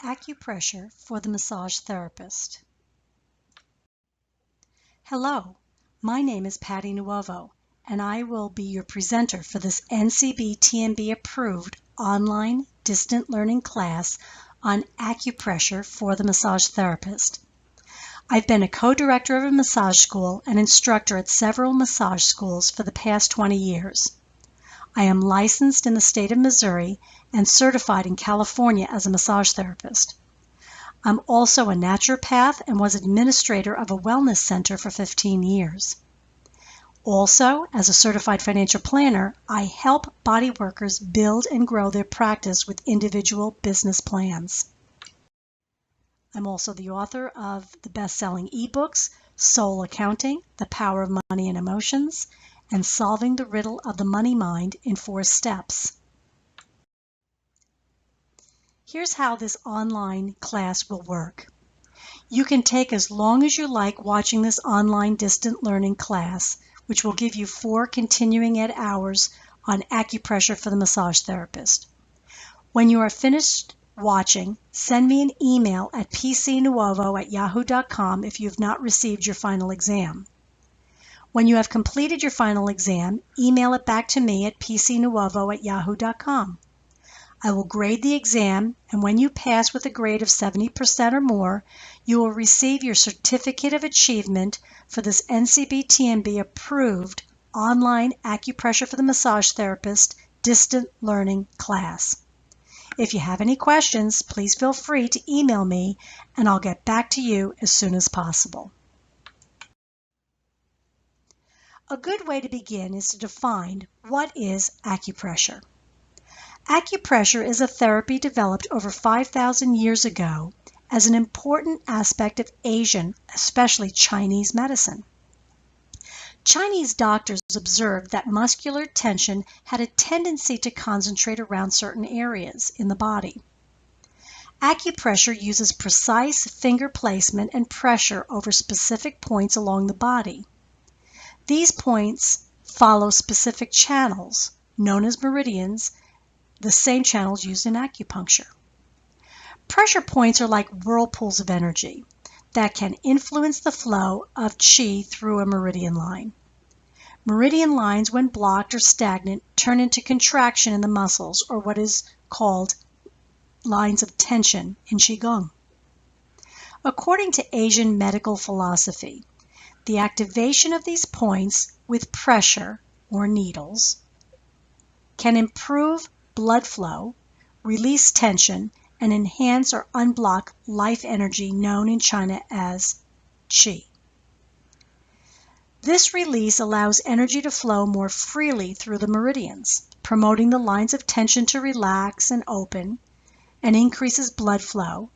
Acupressure for the massage therapist. Hello, my name is Patty Nuovo, and I will be your presenter for this NCB-TMB approved online distant learning class on acupressure for the massage therapist. I've been a co-director of a massage school and instructor at several massage schools for the past 20 years. I am licensed in the state of Missouri and certified in California as a massage therapist. I'm also a naturopath and was administrator of a wellness center for 15 years. Also, as a certified financial planner, I help body workers build and grow their practice with individual business plans. I'm also the author of the best-selling ebooks, Soul Accounting, The Power of Money and Emotions, and Solving the Riddle of the Money Mind in 4 Steps. Here's how this online class will work. You can take as long as you like watching this online distant learning class, which will give you 4 continuing ed hours on acupressure for the massage therapist. When you are finished watching, send me an email at pcnuovo@yahoo.com if you have not received your final exam. When you have completed your final exam, email it back to me at pcnuovo@yahoo.com. I will grade the exam, and when you pass with a grade of 70% or more, you will receive your Certificate of Achievement for this NCB-TMB approved online acupressure for the massage therapist distant learning class. If you have any questions, please feel free to email me, and I'll get back to you as soon as possible. A good way to begin is to define what is acupressure. Acupressure is a therapy developed over 5,000 years ago as an important aspect of Asian, especially Chinese medicine. Chinese doctors observed that muscular tension had a tendency to concentrate around certain areas in the body. Acupressure uses precise finger placement and pressure over specific points along the body. These points follow specific channels, known as meridians, the same channels used in acupuncture. Pressure points are like whirlpools of energy that can influence the flow of qi through a meridian line. Meridian lines, when blocked or stagnant, turn into contraction in the muscles, or what is called lines of tension in Qigong. According to Asian medical philosophy, the activation of these points with pressure, or needles, can improve blood flow, release tension, and enhance or unblock life energy known in China as qi. This release allows energy to flow more freely through the meridians, promoting the lines of tension to relax and open, and increases blood flow,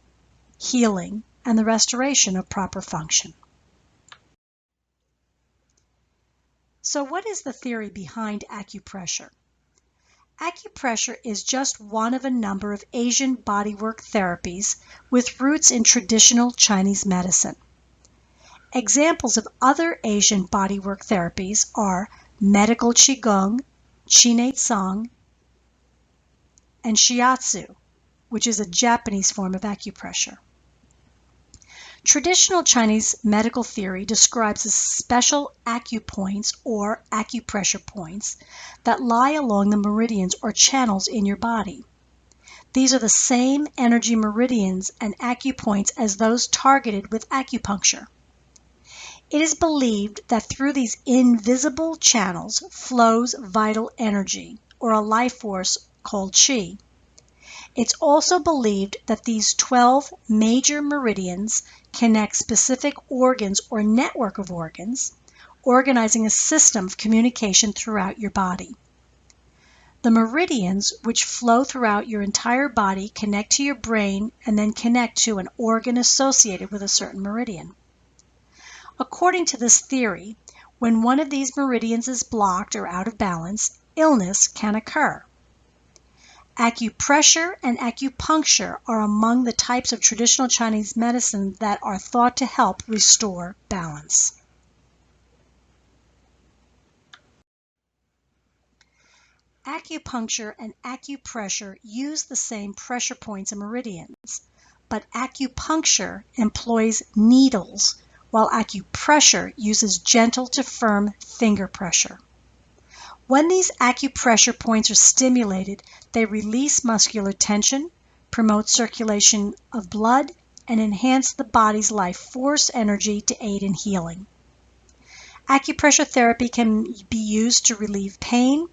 healing, and the restoration of proper function. So what is the theory behind acupressure? Acupressure is just one of a number of Asian bodywork therapies with roots in traditional Chinese medicine. Examples of other Asian bodywork therapies are medical Qigong, Qinei Tsang, and Shiatsu, which is a Japanese form of acupressure. Traditional Chinese medical theory describes special acupoints or acupressure points that lie along the meridians or channels in your body. These are the same energy meridians and acupoints as those targeted with acupuncture. It is believed that through these invisible channels flows vital energy, or a life force called qi. It's also believed that these 12 major meridians connect specific organs or network of organs, organizing a system of communication throughout your body. The meridians, which flow throughout your entire body, connect to your brain and then connect to an organ associated with a certain meridian. According to this theory, when one of these meridians is blocked or out of balance, illness can occur. Acupressure and acupuncture are among the types of traditional Chinese medicine that are thought to help restore balance. Acupuncture and acupressure use the same pressure points and meridians, but acupuncture employs needles, while acupressure uses gentle to firm finger pressure. When these acupressure points are stimulated, they release muscular tension, promote circulation of blood, and enhance the body's life force energy to aid in healing. Acupressure therapy can be used to relieve pain,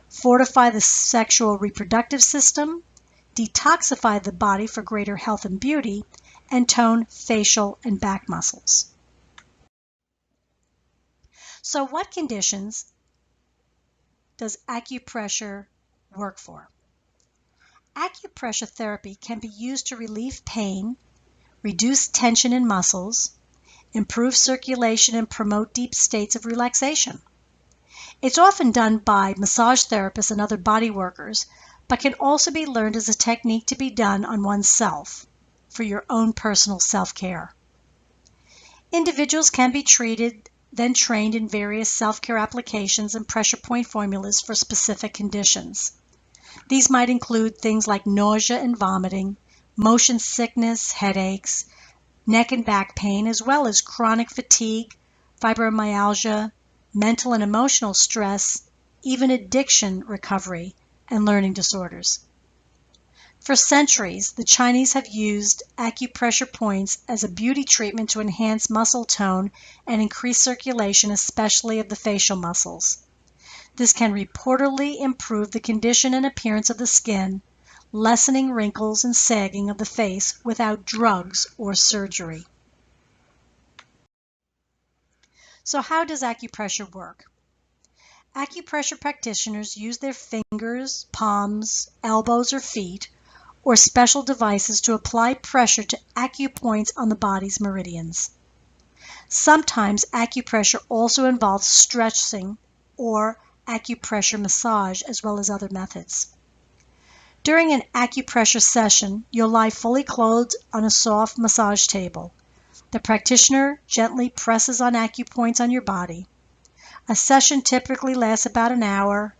fortify the sexual reproductive system, detoxify the body for greater health and beauty, and tone facial and back muscles. So what conditions does acupressure work for? Acupressure therapy can be used to relieve pain, reduce tension in muscles, improve circulation, and promote deep states of relaxation. It's often done by massage therapists and other body workers, but can also be learned as a technique to be done on oneself for your own personal self-care. Individuals can be then trained in various self-care applications and pressure point formulas for specific conditions. These might include things like nausea and vomiting, motion sickness, headaches, neck and back pain, as well as chronic fatigue, fibromyalgia, mental and emotional stress, even addiction recovery, and learning disorders. For centuries, the Chinese have used acupressure points as a beauty treatment to enhance muscle tone and increase circulation, especially of the facial muscles. This can reportedly improve the condition and appearance of the skin, lessening wrinkles and sagging of the face without drugs or surgery. So how does acupressure work? Acupressure practitioners use their fingers, palms, elbows, or feet, or special devices to apply pressure to acupoints on the body's meridians. Sometimes acupressure also involves stretching or acupressure massage, as well as other methods. During an acupressure session, you'll lie fully clothed on a soft massage table. The practitioner gently presses on acupoints on your body. A session typically lasts about an hour,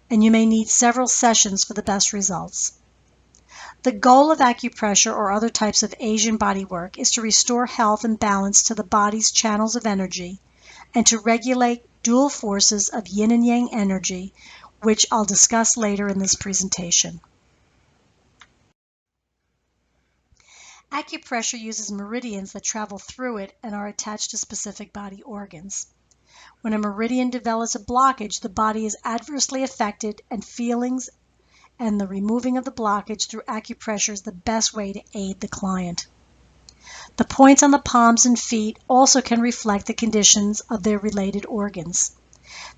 and you may need several sessions for the best results. The goal of acupressure or other types of Asian bodywork is to restore health and balance to the body's channels of energy and to regulate dual forces of yin and yang energy, which I'll discuss later in this presentation. Acupressure uses meridians that travel through it and are attached to specific body organs. When a meridian develops a blockage, the body is adversely affected, and feelings and the removing of the blockage through acupressure is the best way to aid the client. The points on the palms and feet also can reflect the conditions of their related organs.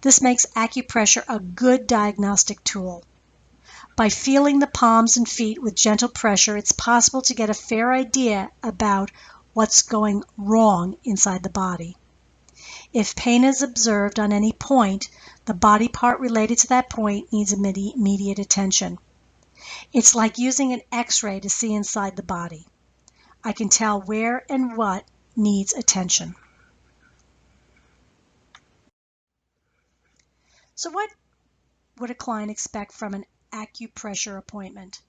This makes acupressure a good diagnostic tool. By feeling the palms and feet with gentle pressure, it's possible to get a fair idea about what's going wrong inside the body. If pain is observed on any point, the body part related to that point needs immediate attention. It's like using an X-ray to see inside the body. I can tell where and what needs attention. So what would a client expect from an acupressure appointment?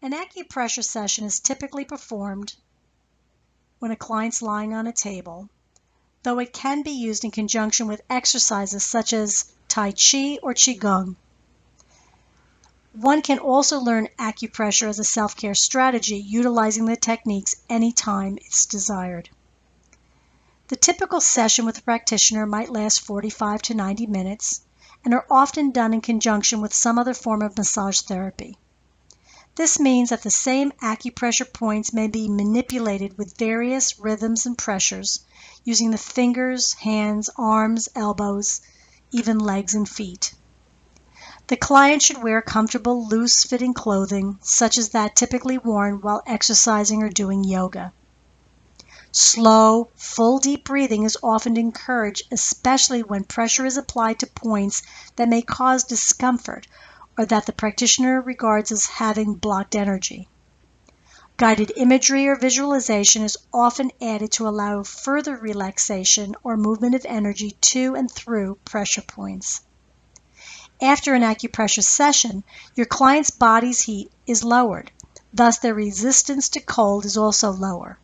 An acupressure session is typically performed when a client's lying on a table, though it can be used in conjunction with exercises such as Tai Chi or Qigong. One can also learn acupressure as a self-care strategy, utilizing the techniques anytime it's desired. The typical session with a practitioner might last 45 to 90 minutes and are often done in conjunction with some other form of massage therapy. This means that the same acupressure points may be manipulated with various rhythms and pressures using the fingers, hands, arms, elbows, even legs and feet. The client should wear comfortable, loose-fitting clothing, such as that typically worn while exercising or doing yoga. Slow, full, deep breathing is often encouraged, especially when pressure is applied to points that may cause discomfort or that the practitioner regards as having blocked energy. Guided imagery or visualization is often added to allow further relaxation or movement of energy to and through pressure points. After an acupressure session, your client's body's heat is lowered, Thus, their resistance to cold is also lower.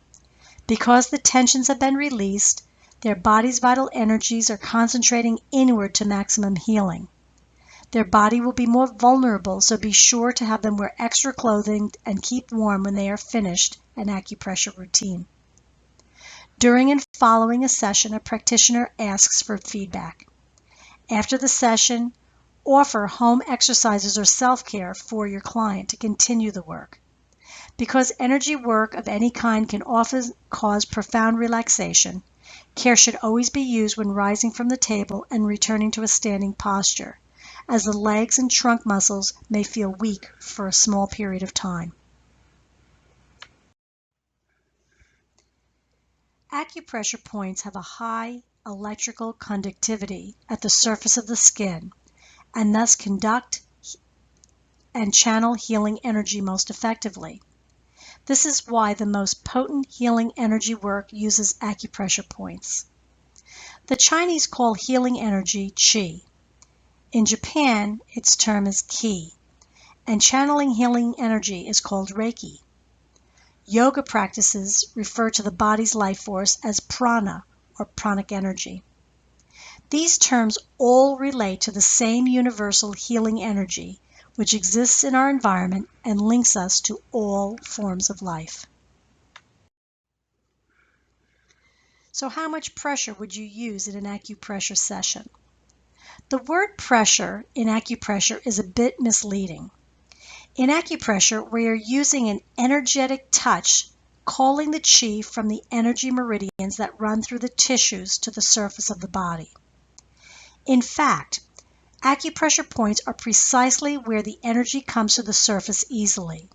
Because the tensions have been released, their body's vital energies are concentrating inward to maximum healing. Their body will be more vulnerable, so be sure to have them wear extra clothing and keep warm when they are finished an acupressure routine. During and following a session, a practitioner asks for feedback. After the session, offer home exercises or self-care for your client to continue the work. Because energy work of any kind can often cause profound relaxation, care should always be used when rising from the table and returning to a standing posture, as the legs and trunk muscles may feel weak for a small period of time. Acupressure points have a high electrical conductivity at the surface of the skin and thus conduct and channel healing energy most effectively. This is why the most potent healing energy work uses acupressure points. The Chinese call healing energy qi. In Japan, its term is ki, and channeling healing energy is called reiki. Yoga practices refer to the body's life force as prana, or pranic energy. These terms all relate to the same universal healing energy which exists in our environment and links us to all forms of life. So how much pressure would you use in an acupressure session? The word pressure in acupressure is a bit misleading. In acupressure, we are using an energetic touch, calling the qi from the energy meridians that run through the tissues to the surface of the body. In fact, acupressure points are precisely where the energy comes to the surface easily.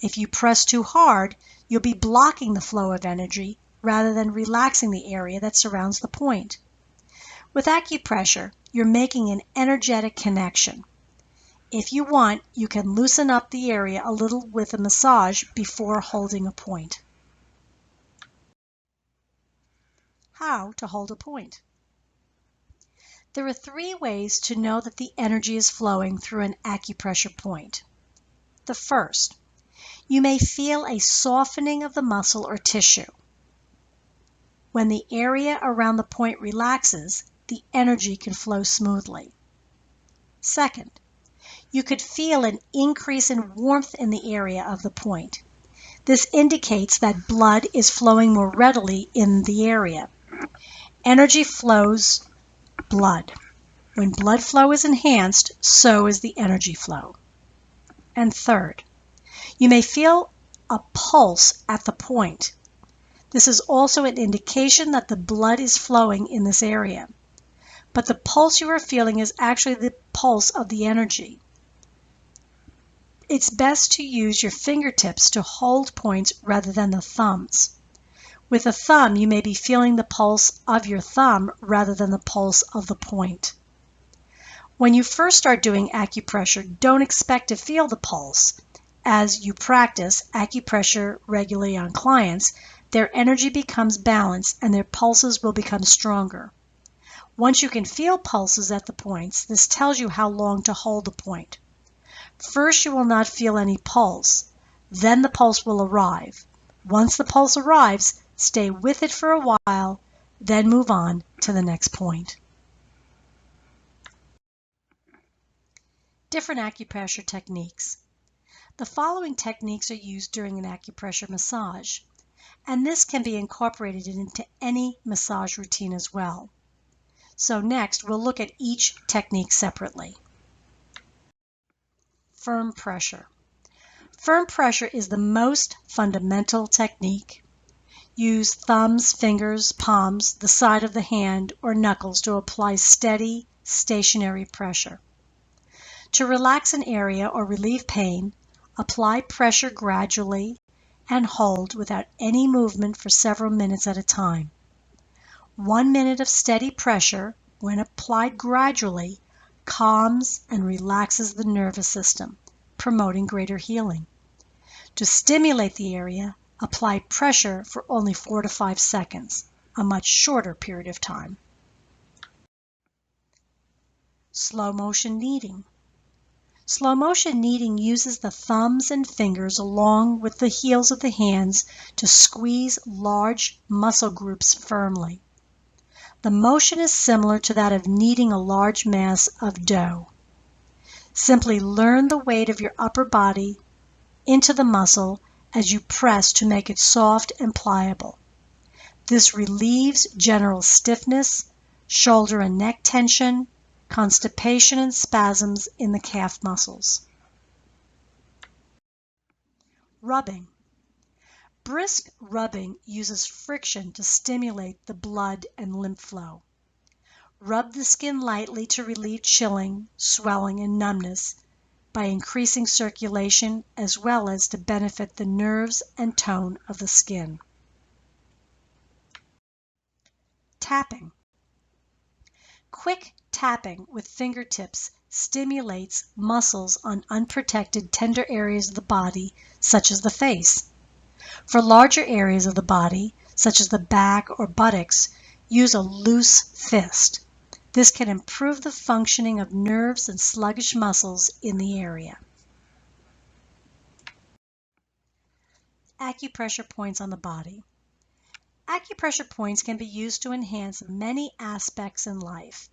If you press too hard, you'll be blocking the flow of energy rather than relaxing the area that surrounds the point. With acupressure, you're making an energetic connection. If you want, you can loosen up the area a little with a massage before holding a point. How to hold a point? There are 3 ways to know that the energy is flowing through an acupressure point. The first, you may feel a softening of the muscle or tissue. When the area around the point relaxes, the energy can flow smoothly. Second, you could feel an increase in warmth in the area of the point. This indicates that blood is flowing more readily in the area. Energy flows blood. When blood flow is enhanced, so is the energy flow. And third, you may feel a pulse at the point. This is also an indication that the blood is flowing in this area. But the pulse you are feeling is actually the pulse of the energy. It's best to use your fingertips to hold points rather than the thumbs. With the thumb, you may be feeling the pulse of your thumb rather than the pulse of the point. When you first start doing acupressure, don't expect to feel the pulse. As you practice acupressure regularly on clients, their energy becomes balanced and their pulses will become stronger. Once you can feel pulses at the points, this tells you how long to hold the point. First, you will not feel any pulse. Then the pulse will arrive. Once the pulse arrives, stay with it for a while, then move on to the next point. Different acupressure techniques. The following techniques are used during an acupressure massage, and this can be incorporated into any massage routine as well. So next, we'll look at each technique separately. Firm pressure. Firm pressure is the most fundamental technique. Use thumbs, fingers, palms, the side of the hand, or knuckles to apply steady, stationary pressure. To relax an area or relieve pain, apply pressure gradually and hold without any movement for several minutes at a time. 1 minute of steady pressure, when applied gradually, calms and relaxes the nervous system, promoting greater healing. To stimulate the area, apply pressure for only 4 to 5 seconds, a much shorter period of time. Slow motion kneading. Slow motion kneading uses the thumbs and fingers along with the heels of the hands to squeeze large muscle groups firmly. The motion is similar to that of kneading a large mass of dough. Simply learn the weight of your upper body into the muscle as you press to make it soft and pliable. This relieves general stiffness, shoulder and neck tension, constipation and spasms in the calf muscles. Rubbing. Brisk rubbing uses friction to stimulate the blood and lymph flow. Rub the skin lightly to relieve chilling, swelling, and numbness by increasing circulation as well as to benefit the nerves and tone of the skin. Tapping. Quick tapping with fingertips stimulates muscles on unprotected tender areas of the body, such as the face. For larger areas of the body, such as the back or buttocks, use a loose fist. This can improve the functioning of nerves and sluggish muscles in the area. Acupressure points on the body. Acupressure points can be used to enhance many aspects in life.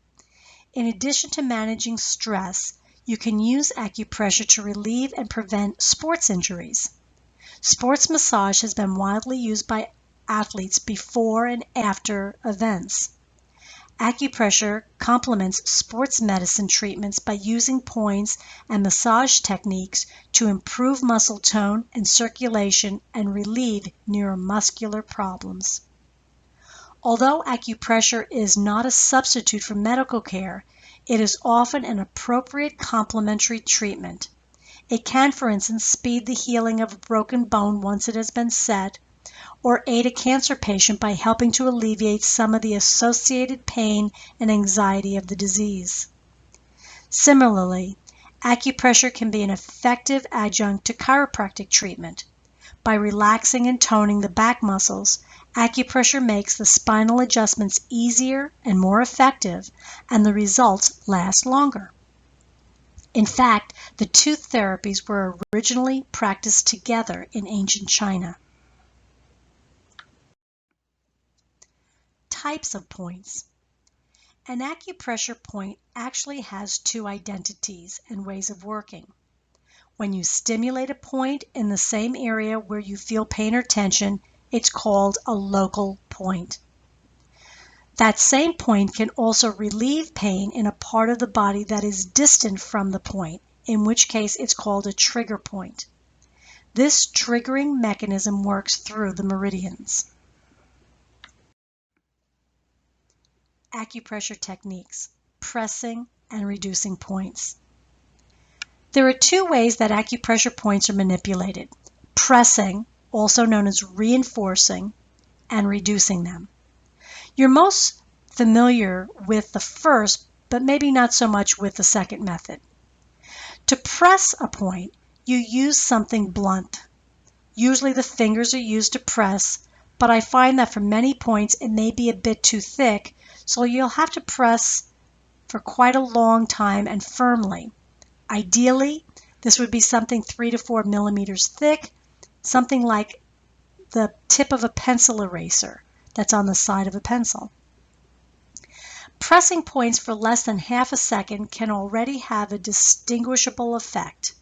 In addition to managing stress, you can use acupressure to relieve and prevent sports injuries. Sports massage has been widely used by athletes before and after events. Acupressure complements sports medicine treatments by using points and massage techniques to improve muscle tone and circulation and relieve neuromuscular problems. Although acupressure is not a substitute for medical care, it is often an appropriate complementary treatment. It can, for instance, speed the healing of a broken bone once it has been set, or aid a cancer patient by helping to alleviate some of the associated pain and anxiety of the disease. Similarly, acupressure can be an effective adjunct to chiropractic treatment. By relaxing and toning the back muscles, acupressure makes the spinal adjustments easier and more effective, and the results last longer. In fact, the two therapies were originally practiced together in ancient China. Types of points. An acupressure point actually has two identities and ways of working. When you stimulate a point in the same area where you feel pain or tension, it's called a local point. That same point can also relieve pain in a part of the body that is distant from the point, in which case it's called a trigger point. This triggering mechanism works through the meridians. Acupressure techniques, pressing and reducing points. There are two ways that acupressure points are manipulated: pressing, also known as reinforcing, and reducing them. You're most familiar with the first, but maybe not so much with the second method. To press a point, you use something blunt. Usually the fingers are used to press, but I find that for many points it may be a bit too thick, so you'll have to press for quite a long time and firmly. Ideally, this would be something 3 to 4 millimeters thick, something like the tip of a pencil eraser that's on the side of a pencil. Pressing points for less than half a second can already have a distinguishable effect.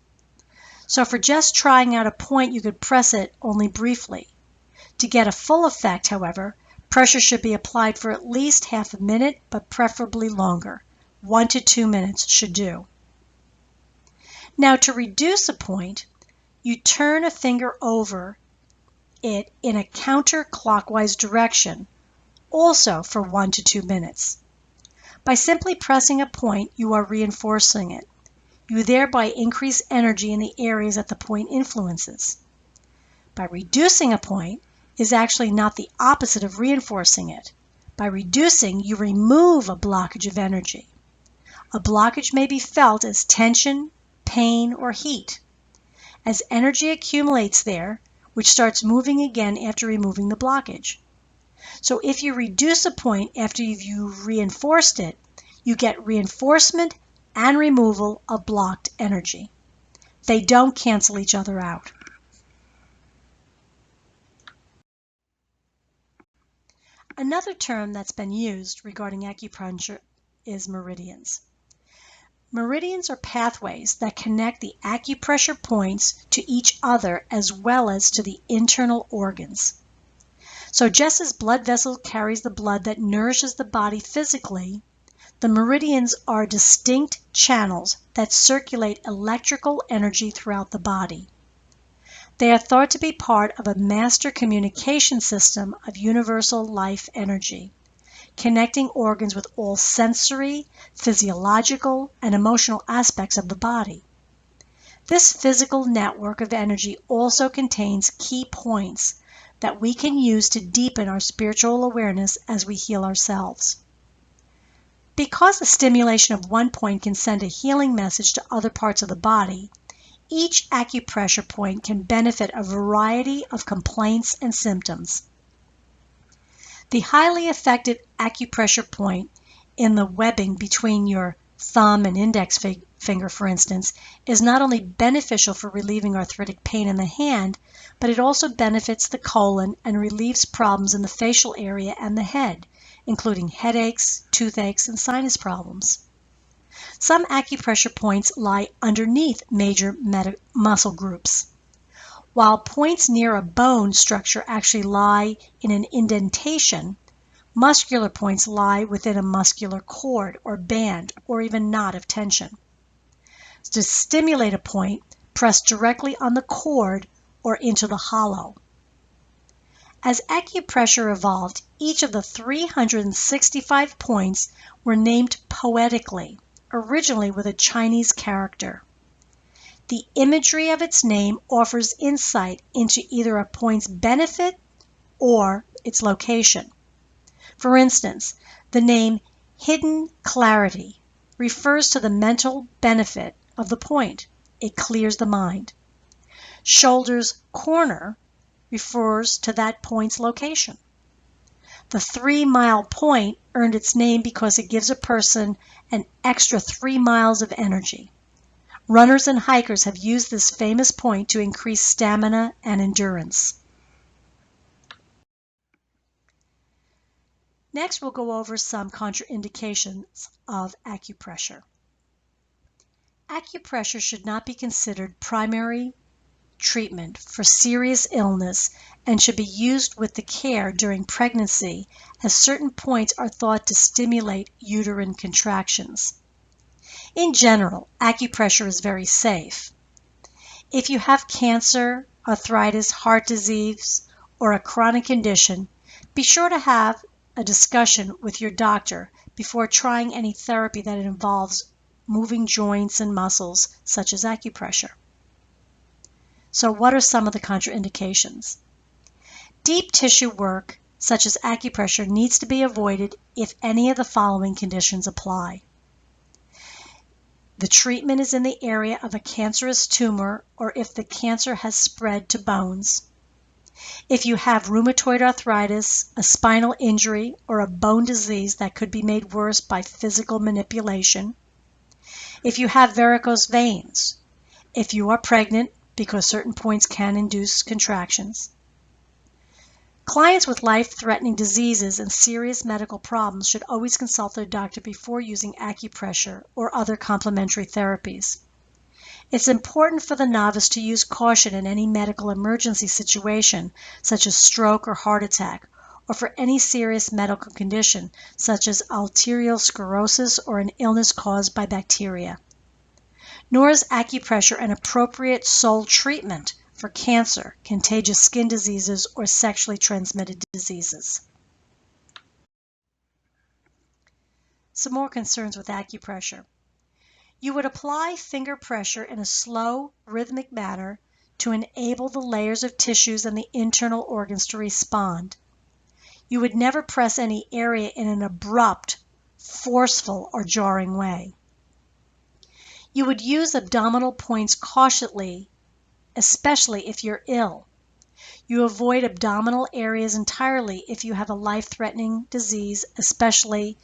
So for just trying out a point, you could press it only briefly. To get a full effect, however, pressure should be applied for at least half a minute, but preferably longer. 1 to 2 minutes should do. Now, to reduce a point, you turn a finger over it in a counterclockwise direction, also for 1 to 2 minutes. By simply pressing a point, you are reinforcing it. You thereby increase energy in the areas that the point influences. By reducing a point is actually not the opposite of reinforcing it. By reducing, you remove a blockage of energy. A blockage may be felt as tension, pain, or heat. As energy accumulates there, which starts moving again after removing the blockage. So if you reduce a point after you've reinforced it, you get reinforcement and removal of blocked energy. They don't cancel each other out. Another term that's been used regarding acupuncture is meridians. Meridians are pathways that connect the acupressure points to each other as well as to the internal organs. So just as blood vessel carries the blood that nourishes the body physically, the meridians are distinct channels that circulate electrical energy throughout the body. They are thought to be part of a master communication system of universal life energy, connecting organs with all sensory, physiological, and emotional aspects of the body. This physical network of energy also contains key points that we can use to deepen our spiritual awareness as we heal ourselves. Because the stimulation of one point can send a healing message to other parts of the body, each acupressure point can benefit a variety of complaints and symptoms. The highly effective acupressure point in the webbing between your thumb and index finger, for instance, is not only beneficial for relieving arthritic pain in the hand, but it also benefits the colon and relieves problems in the facial area and the head, including headaches, toothaches, and sinus problems. Some acupressure points lie underneath major muscle groups, while points near a bone structure actually lie in an indentation. Muscular points lie within a muscular cord or band or even knot of tension. To stimulate a point, press directly on the cord or into the hollow. As acupressure evolved, each of the 365 points were named poetically, originally with a Chinese character. The imagery of its name offers insight into either a point's benefit or its location. For instance, the name Hidden Clarity refers to the mental benefit of the point. It clears the mind. Shoulder's Corner refers to that point's location. The 3-mile point earned its name because it gives a person an extra 3 miles of energy. Runners and hikers have used this famous point to increase stamina and endurance. Next, we'll go over some contraindications of acupressure. Acupressure should not be considered primary treatment for serious illness and should be used with the care during pregnancy, as certain points are thought to stimulate uterine contractions. In general, acupressure is very safe. If you have cancer, arthritis, heart disease, or a chronic condition, be sure to have a discussion with your doctor before trying any therapy that involves moving joints and muscles, such as acupressure. So what are some of the contraindications? Deep tissue work, such as acupressure, needs to be avoided if any of the following conditions apply. The treatment is in the area of a cancerous tumor or if the cancer has spread to bones. If you have rheumatoid arthritis, a spinal injury, or a bone disease that could be made worse by physical manipulation. If you have varicose veins. If you are pregnant, because certain points can induce contractions. Clients with life-threatening diseases and serious medical problems should always consult their doctor before using acupressure or other complementary therapies. It's important for the novice to use caution in any medical emergency situation, such as stroke or heart attack, or for any serious medical condition, such as arteriosclerosis or an illness caused by bacteria. Nor is acupressure an appropriate sole treatment for cancer, contagious skin diseases, or sexually transmitted diseases. Some more concerns with acupressure. You would apply finger pressure in a slow, rhythmic manner to enable the layers of tissues and the internal organs to respond. You would never press any area in an abrupt, forceful, or jarring way. You would use abdominal points cautiously, especially if you're ill. You avoid abdominal areas entirely if you have a life-threatening disease, especially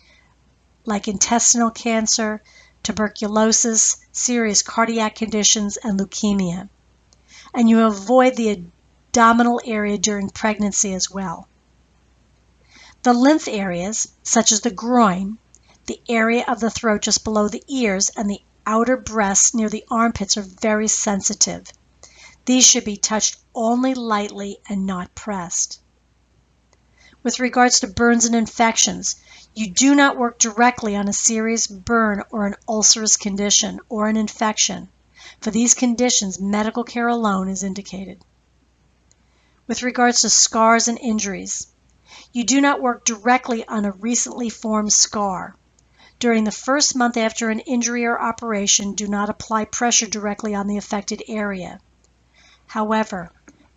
like intestinal cancer, tuberculosis, serious cardiac conditions, and leukemia. And you avoid the abdominal area during pregnancy as well. The lymph areas, such as the groin, the area of the throat just below the ears, and the outer breasts near the armpits are very sensitive. These should be touched only lightly and not pressed. With regards to burns and infections, you do not work directly on a serious burn or an ulcerous condition or an infection. For these conditions, medical care alone is indicated. With regards to scars and injuries, you do not work directly on a recently formed scar. During the first month after an injury or operation, do not apply pressure directly on the affected area. However,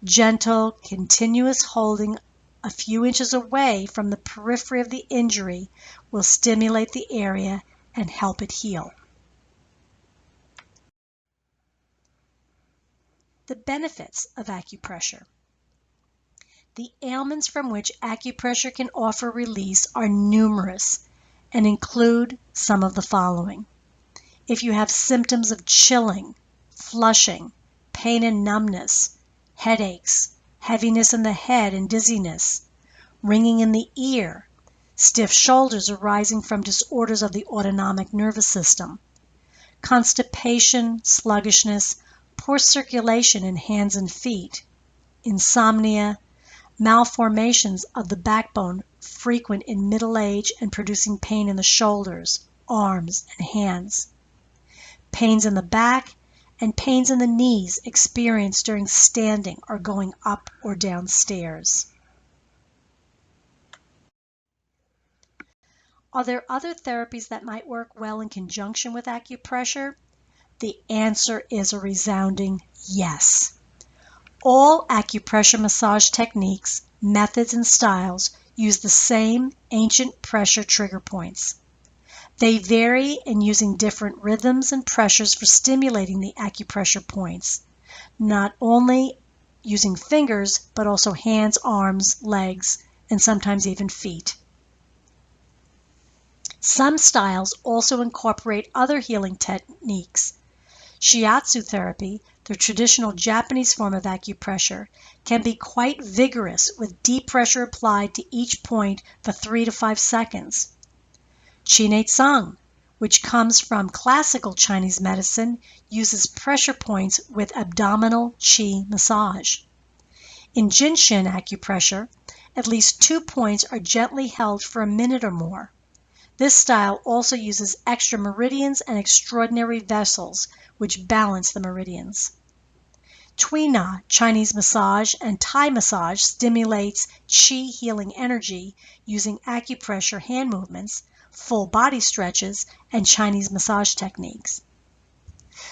gentle, continuous holding a few inches away from the periphery of the injury will stimulate the area and help it heal. The benefits of acupressure. The ailments from which acupressure can offer release are numerous and include some of the following. If you have symptoms of chilling, flushing, pain and numbness, headaches, heaviness in the head and dizziness, ringing in the ear, stiff shoulders arising from disorders of the autonomic nervous system, constipation, sluggishness, poor circulation in hands and feet, insomnia, malformations of the backbone frequent in middle age and producing pain in the shoulders, arms, and hands, pains in the back, and pains in the knees experienced during standing or going up or down stairs. Are there other therapies that might work well in conjunction with acupressure? The answer is a resounding yes. All acupressure massage techniques, methods, and styles use the same ancient pressure trigger points. They vary in using different rhythms and pressures for stimulating the acupressure points, not only using fingers, but also hands, arms, legs, and sometimes even feet. Some styles also incorporate other healing techniques. Shiatsu therapy, the traditional Japanese form of acupressure, can be quite vigorous with deep pressure applied to each point for 3 to 5 seconds. Qinei-tsang, which comes from classical Chinese medicine, uses pressure points with abdominal qi massage. In Jinshin acupressure, at least 2 points are gently held for a minute or more. This style also uses extra meridians and extraordinary vessels, which balance the meridians. Tuina, Chinese massage, and Thai massage stimulates qi healing energy using acupressure hand movements, full body stretches, and Chinese massage techniques.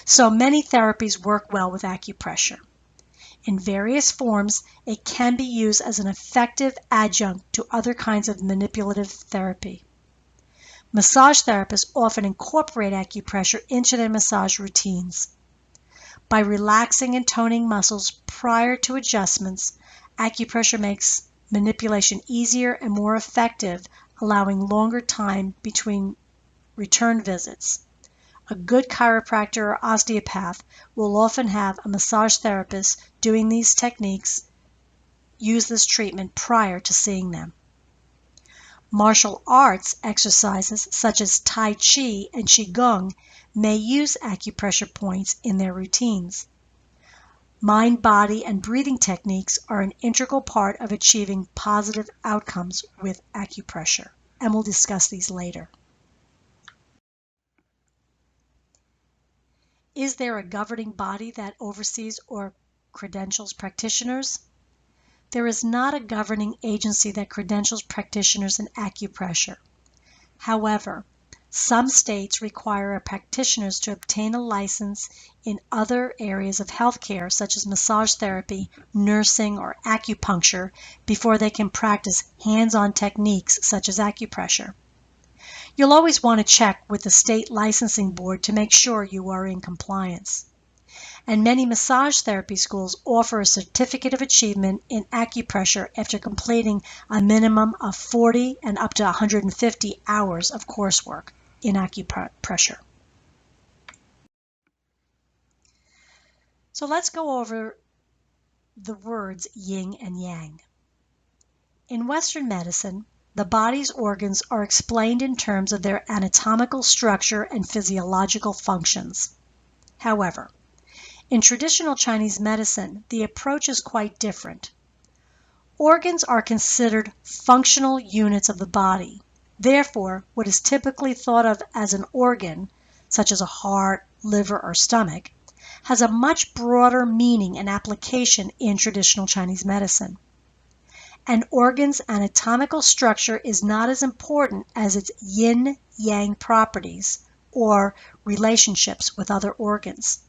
So many therapies work well with acupressure. In various forms, it can be used as an effective adjunct to other kinds of manipulative therapy. Massage therapists often incorporate acupressure into their massage routines. By relaxing and toning muscles prior to adjustments, acupressure makes manipulation easier and more effective, allowing longer time between return visits. A good chiropractor or osteopath will often have a massage therapist doing these techniques use this treatment prior to seeing them. Martial arts exercises such as Tai Chi and Qigong may use acupressure points in their routines. Mind, body, and breathing techniques are an integral part of achieving positive outcomes with acupressure, and we'll discuss these later. Is there a governing body that oversees or credentials practitioners? There is not a governing agency that credentials practitioners in acupressure. However, some states require practitioners to obtain a license in other areas of healthcare, such as massage therapy, nursing, or acupuncture, before they can practice hands-on techniques such as acupressure. You'll always want to check with the state licensing board to make sure you are in compliance. And many massage therapy schools offer a certificate of achievement in acupressure after completing a minimum of 40 and up to 150 hours of coursework in acupressure. So let's go over the words yin and yang. In Western medicine, the body's organs are explained in terms of their anatomical structure and physiological functions. However, in traditional Chinese medicine, the approach is quite different. Organs are considered functional units of the body. Therefore, what is typically thought of as an organ, such as a heart, liver, or stomach, has a much broader meaning and application in traditional Chinese medicine. An organ's anatomical structure is not as important as its yin-yang properties or relationships with other organs.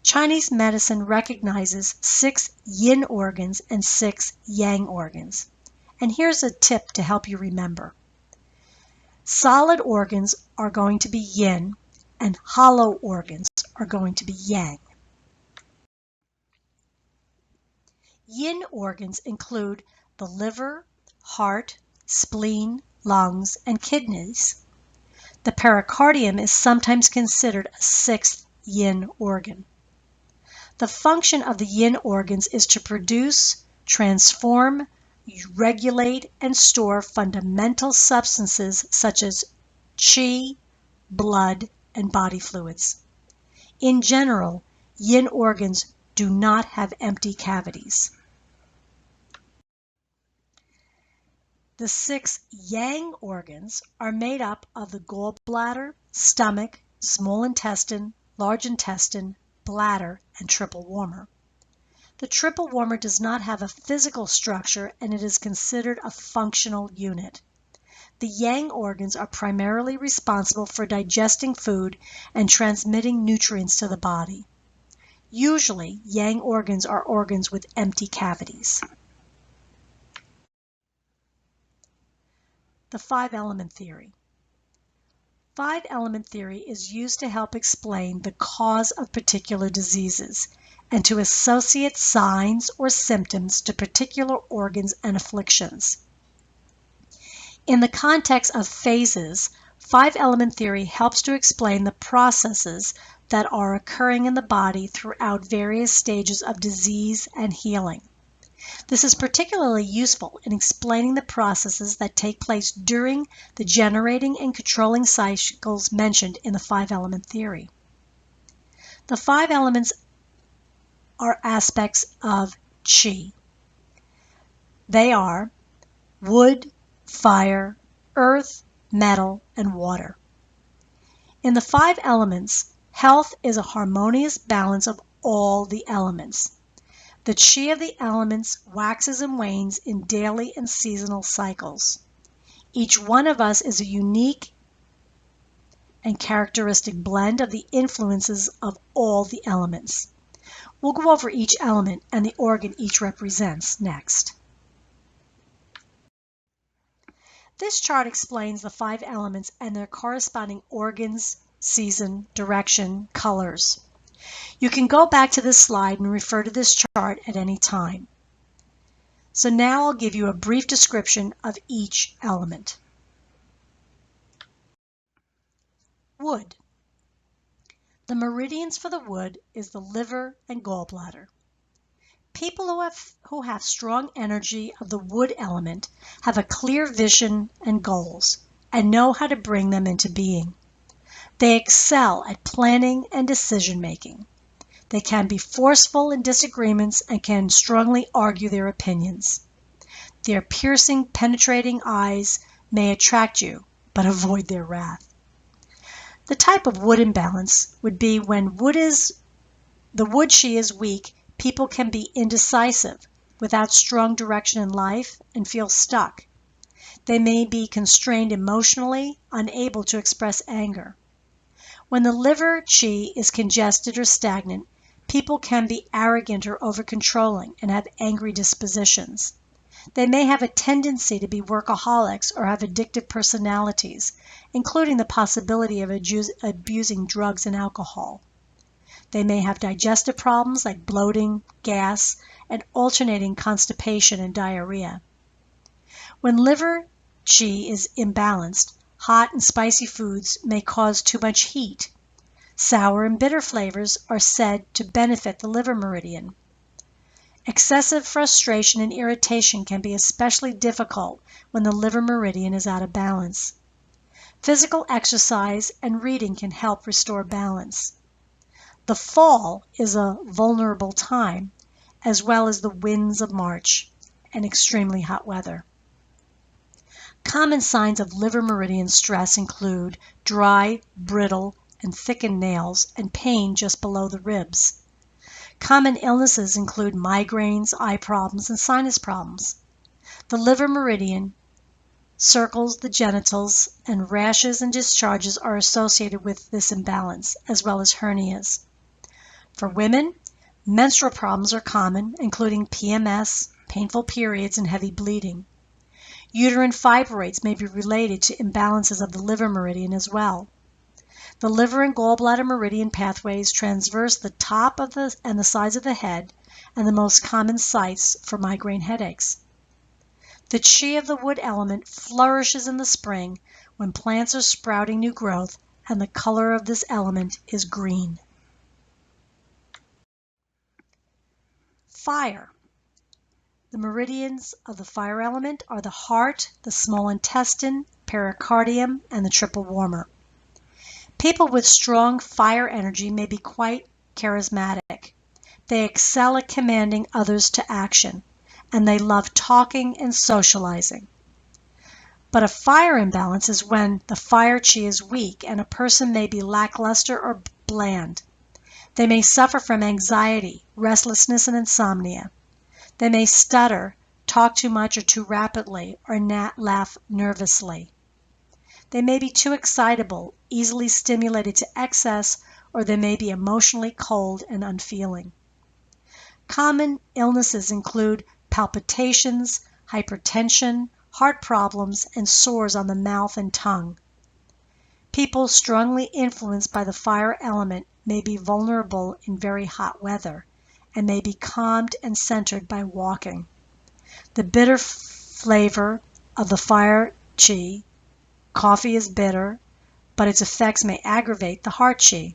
Chinese medicine recognizes 6 yin organs and 6 yang organs. And here's a tip to help you remember. Solid organs are going to be yin, and hollow organs are going to be yang. Yin organs include the liver, heart, spleen, lungs, and kidneys. The pericardium is sometimes considered a 6th yin organ. The function of the yin organs is to produce, transform, regulate, and store fundamental substances such as qi, blood, and body fluids. In general, yin organs do not have empty cavities. The 6 yang organs are made up of the gallbladder, stomach, small intestine, large intestine, bladder, and triple warmer. The triple warmer does not have a physical structure and it is considered a functional unit. The yang organs are primarily responsible for digesting food and transmitting nutrients to the body. Usually, yang organs are organs with empty cavities. The 5-element theory. 5-element theory is used to help explain the cause of particular diseases and to associate signs or symptoms to particular organs and afflictions. In the context of phases, 5-element theory helps to explain the processes that are occurring in the body throughout various stages of disease and healing. This is particularly useful in explaining the processes that take place during the generating and controlling cycles mentioned in the 5-element theory. The 5 elements are aspects of qi. They are wood, fire, earth, metal, and water. In the 5 elements, health is a harmonious balance of all the elements. The qi of the elements waxes and wanes in daily and seasonal cycles. Each one of us is a unique and characteristic blend of the influences of all the elements. We'll go over each element and the organ each represents next. This chart explains the 5 elements and their corresponding organs, season, direction, colors. You can go back to this slide and refer to this chart at any time. So now I'll give you a brief description of each element. Wood. The meridians for the wood is the liver and gallbladder. People who have strong energy of the wood element have a clear vision and goals and know how to bring them into being. They excel at planning and decision making. They can be forceful in disagreements and can strongly argue their opinions. Their piercing, penetrating eyes may attract you, but avoid their wrath. The type of wood imbalance would be when the wood qi is weak, people can be indecisive, without strong direction in life, and feel stuck. They may be constrained emotionally, unable to express anger. When the liver qi is congested or stagnant, people can be arrogant or over-controlling and have angry dispositions. They may have a tendency to be workaholics or have addictive personalities, including the possibility of abusing drugs and alcohol. They may have digestive problems like bloating, gas, and alternating constipation and diarrhea. When liver qi is imbalanced, hot and spicy foods may cause too much heat. Sour and bitter flavors are said to benefit the liver meridian. Excessive frustration and irritation can be especially difficult when the liver meridian is out of balance. Physical exercise and reading can help restore balance. The fall is a vulnerable time, as well as the winds of March and extremely hot weather. Common signs of liver meridian stress include dry, brittle, and thickened nails and pain just below the ribs. Common illnesses include migraines, eye problems, and sinus problems. The liver meridian circles the genitals, and rashes and discharges are associated with this imbalance, as well as hernias. For women, menstrual problems are common, including PMS, painful periods, and heavy bleeding. Uterine fibroids may be related to imbalances of the liver meridian as well. The liver and gallbladder meridian pathways traverse the top of and the sides of the head, and the most common sites for migraine headaches. The chi of the wood element flourishes in the spring when plants are sprouting new growth, and the color of this element is green. Fire. The meridians of the fire element are the heart, the small intestine, pericardium, and the triple warmer. People with strong fire energy may be quite charismatic. They excel at commanding others to action, and they love talking and socializing. But a fire imbalance is when the fire chi is weak and a person may be lackluster or bland. They may suffer from anxiety, restlessness, and insomnia. They may stutter, talk too much or too rapidly, or laugh nervously. They may be too excitable, easily stimulated to excess, or they may be emotionally cold and unfeeling. Common illnesses include palpitations, hypertension, heart problems, and sores on the mouth and tongue. People strongly influenced by the fire element may be vulnerable in very hot weather and may be calmed and centered by walking. The bitter flavor of the fire chi, coffee is bitter, but its effects may aggravate the heart chi.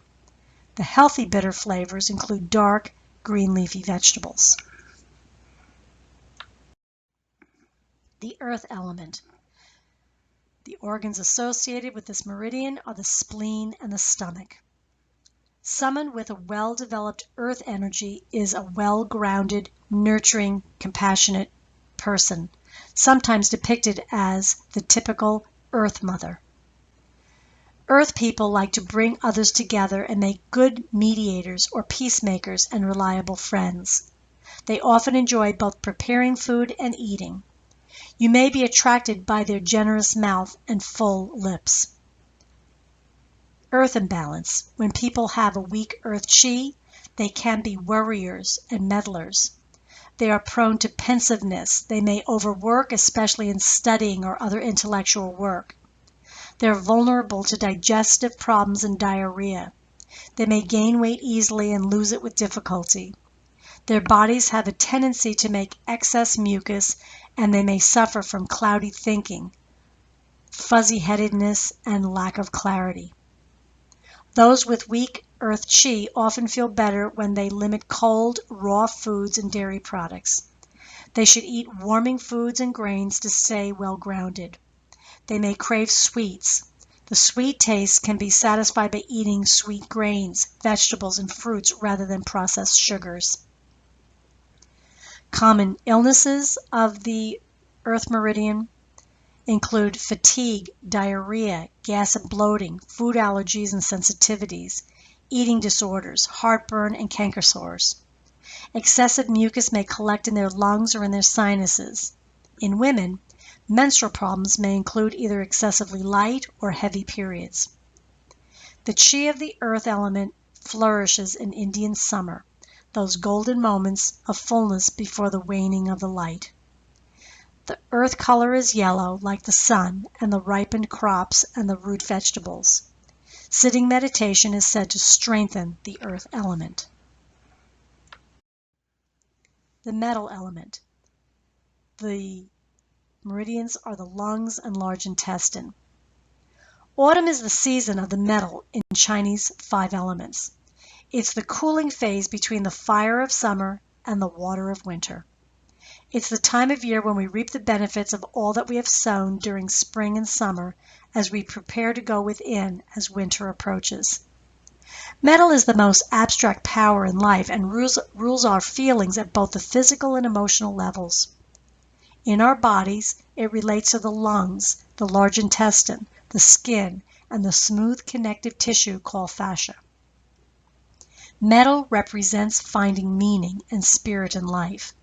The healthy bitter flavors include dark, green leafy vegetables. The earth element. The organs associated with this meridian are the spleen and the stomach. Someone with a well-developed earth energy is a well-grounded, nurturing, compassionate person, sometimes depicted as the typical earth mother. Earth people like to bring others together and make good mediators or peacemakers and reliable friends. They often enjoy both preparing food and eating. You may be attracted by their generous mouth and full lips. Earth imbalance. When people have a weak earth chi, they can be worriers and meddlers. They are prone to pensiveness. They may overwork, especially in studying or other intellectual work. They're vulnerable to digestive problems and diarrhea. They may gain weight easily and lose it with difficulty. Their bodies have a tendency to make excess mucus, and they may suffer from cloudy thinking, fuzzy-headedness, and lack of clarity. Those with weak earth chi often feel better when they limit cold, raw foods and dairy products. They should eat warming foods and grains to stay well grounded. They may crave sweets. The sweet taste can be satisfied by eating sweet grains, vegetables, and fruits rather than processed sugars. Common illnesses of the earth meridian include fatigue, diarrhea, gas and bloating, food allergies and sensitivities, eating disorders, heartburn, and canker sores. Excessive mucus may collect in their lungs or in their sinuses. In women, menstrual problems may include either excessively light or heavy periods. The chi of the earth element flourishes in Indian summer, those golden moments of fullness before the waning of the light. The earth color is yellow, like the sun, and the ripened crops and the root vegetables. Sitting meditation is said to strengthen the earth element. The metal element. The meridians are the lungs and large intestine. Autumn is the season of the metal in Chinese 5 elements. It's the cooling phase between the fire of summer and the water of winter. It's the time of year when we reap the benefits of all that we have sown during spring and summer as we prepare to go within as winter approaches. Metal is the most abstract power in life and rules our feelings at both the physical and emotional levels. In our bodies, it relates to the lungs, the large intestine, the skin, and the smooth connective tissue called fascia. Metal represents finding meaning and spirit in life.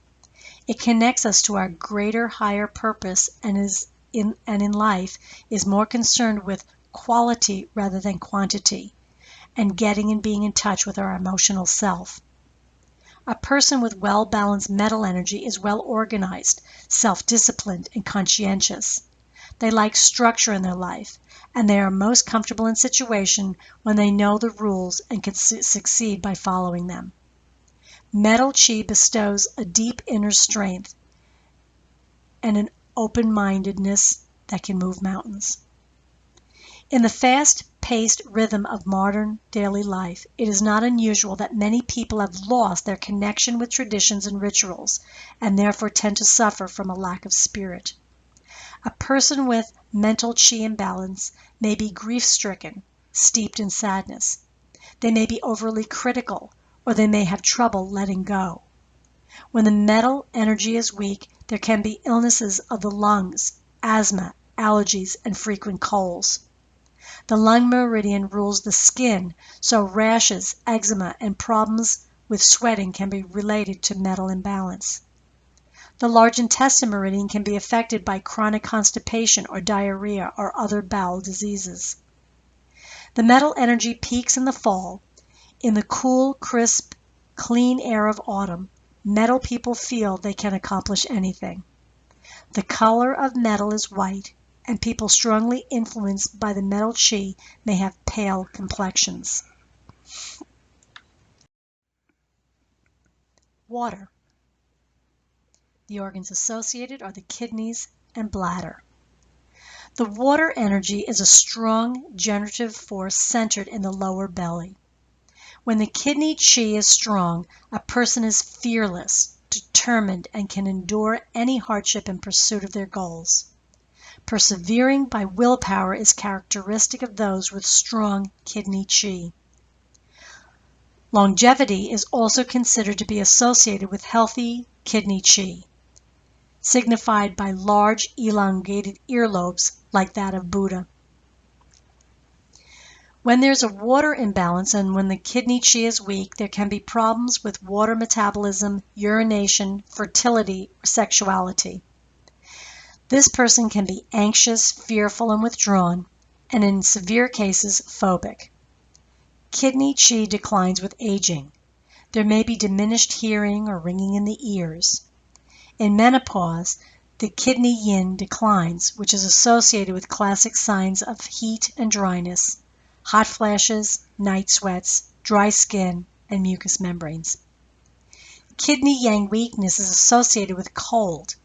It connects us to our greater, higher purpose and in life is more concerned with quality rather than quantity, and getting and being in touch with our emotional self. A person with well-balanced metal energy is well-organized, self-disciplined, and conscientious. They like structure in their life, and they are most comfortable in situations when they know the rules and can succeed by following them. Metal chi bestows a deep inner strength and an open-mindedness that can move mountains. In the fast-paced rhythm of modern daily life, it is not unusual that many people have lost their connection with traditions and rituals, and therefore tend to suffer from a lack of spirit. A person with mental chi imbalance may be grief-stricken, steeped in sadness. They may be overly critical, or they may have trouble letting go. When the metal energy is weak, there can be illnesses of the lungs, asthma, allergies, and frequent colds. The lung meridian rules the skin, so rashes, eczema, and problems with sweating can be related to metal imbalance. The large intestine meridian can be affected by chronic constipation or diarrhea or other bowel diseases. The metal energy peaks in the fall. In the cool, crisp, clean air of autumn, metal people feel they can accomplish anything. The color of metal is white, and people strongly influenced by the metal chi may have pale complexions. Water. The organs associated are the kidneys and bladder. The water energy is a strong generative force centered in the lower belly. When the kidney chi is strong, a person is fearless, determined, and can endure any hardship in pursuit of their goals. Persevering by willpower is characteristic of those with strong kidney chi. Longevity is also considered to be associated with healthy kidney chi, signified by large elongated earlobes like that of Buddha. When there's a water imbalance and when the kidney chi is weak, there can be problems with water metabolism, urination, fertility, or sexuality. This person can be anxious, fearful, and withdrawn, and in severe cases, phobic. Kidney chi declines with aging. There may be diminished hearing or ringing in the ears. In menopause, the kidney yin declines, which is associated with classic signs of heat and dryness, hot flashes, night sweats, dry skin, and mucous membranes. Kidney yang weakness is associated with cold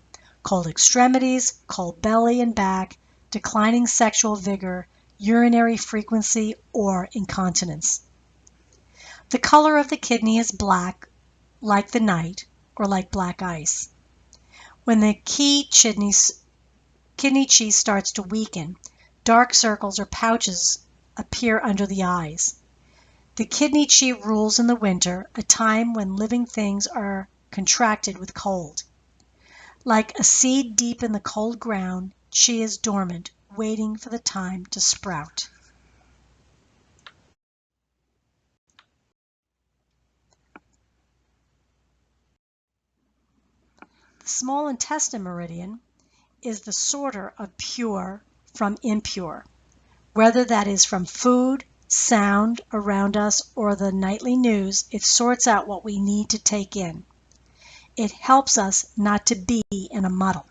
extremities, cold belly and back, declining sexual vigor, urinary frequency, or incontinence. The color of the kidney is black, like the night, or like black ice. When the kidney chi starts to weaken, dark circles or pouches appear under the eyes. The kidney chi rules in the winter, a time when living things are contracted with cold. Like a seed deep in the cold ground, chi is dormant, waiting for the time to sprout. The small intestine meridian is the sorter of pure from impure, whether that is from food, sound around us, or the nightly news. It sorts out what we need to take in. It helps us not to be in a muddle.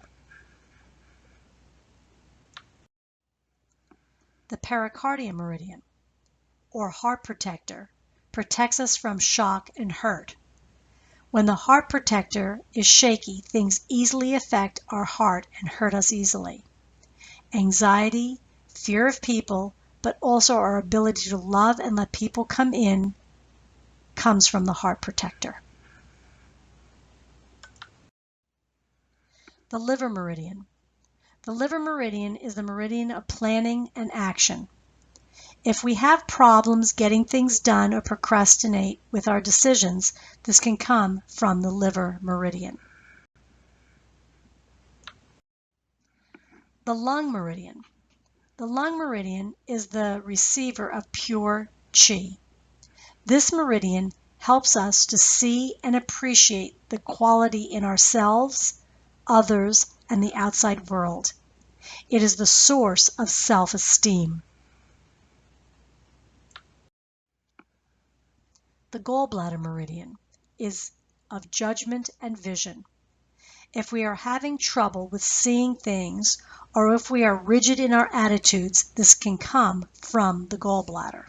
The pericardium meridian, or heart protector, protects us from shock and hurt. When the heart protector is shaky, things easily affect our heart and hurt us easily. Anxiety, fear of people, but also our ability to love and let people come in comes from the heart protector. The liver meridian. The liver meridian is the meridian of planning and action. If we have problems getting things done or procrastinate with our decisions, this can come from the liver meridian. The lung meridian. The lung meridian is the receiver of pure chi. This meridian helps us to see and appreciate the quality in ourselves, others, and the outside world. It is the source of self-esteem. The gallbladder meridian is of judgment and vision. If we are having trouble with seeing things, or if we are rigid in our attitudes, this can come from the gallbladder.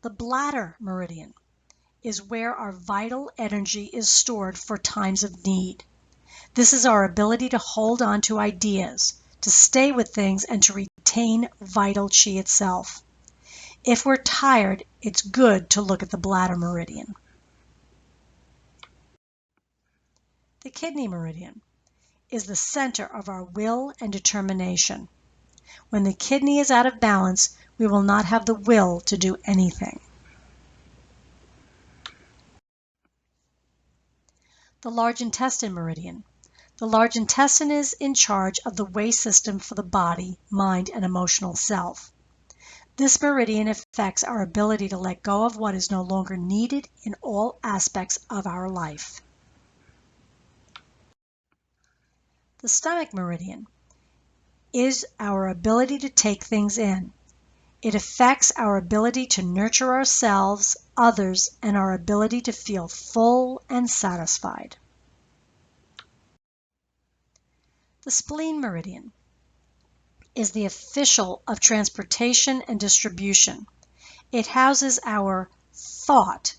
The bladder meridian is where our vital energy is stored for times of need. This is our ability to hold on to ideas, to stay with things, and to retain vital chi itself. If we're tired, it's good to look at the bladder meridian. The kidney meridian is the center of our will and determination. When the kidney is out of balance, we will not have the will to do anything. The large intestine meridian. The large intestine is in charge of the waste system for the body, mind, and emotional self. This meridian affects our ability to let go of what is no longer needed in all aspects of our life. The stomach meridian is our ability to take things in. It affects our ability to nurture ourselves, others, and our ability to feel full and satisfied. The spleen meridian is the official of transportation and distribution. It houses our thought.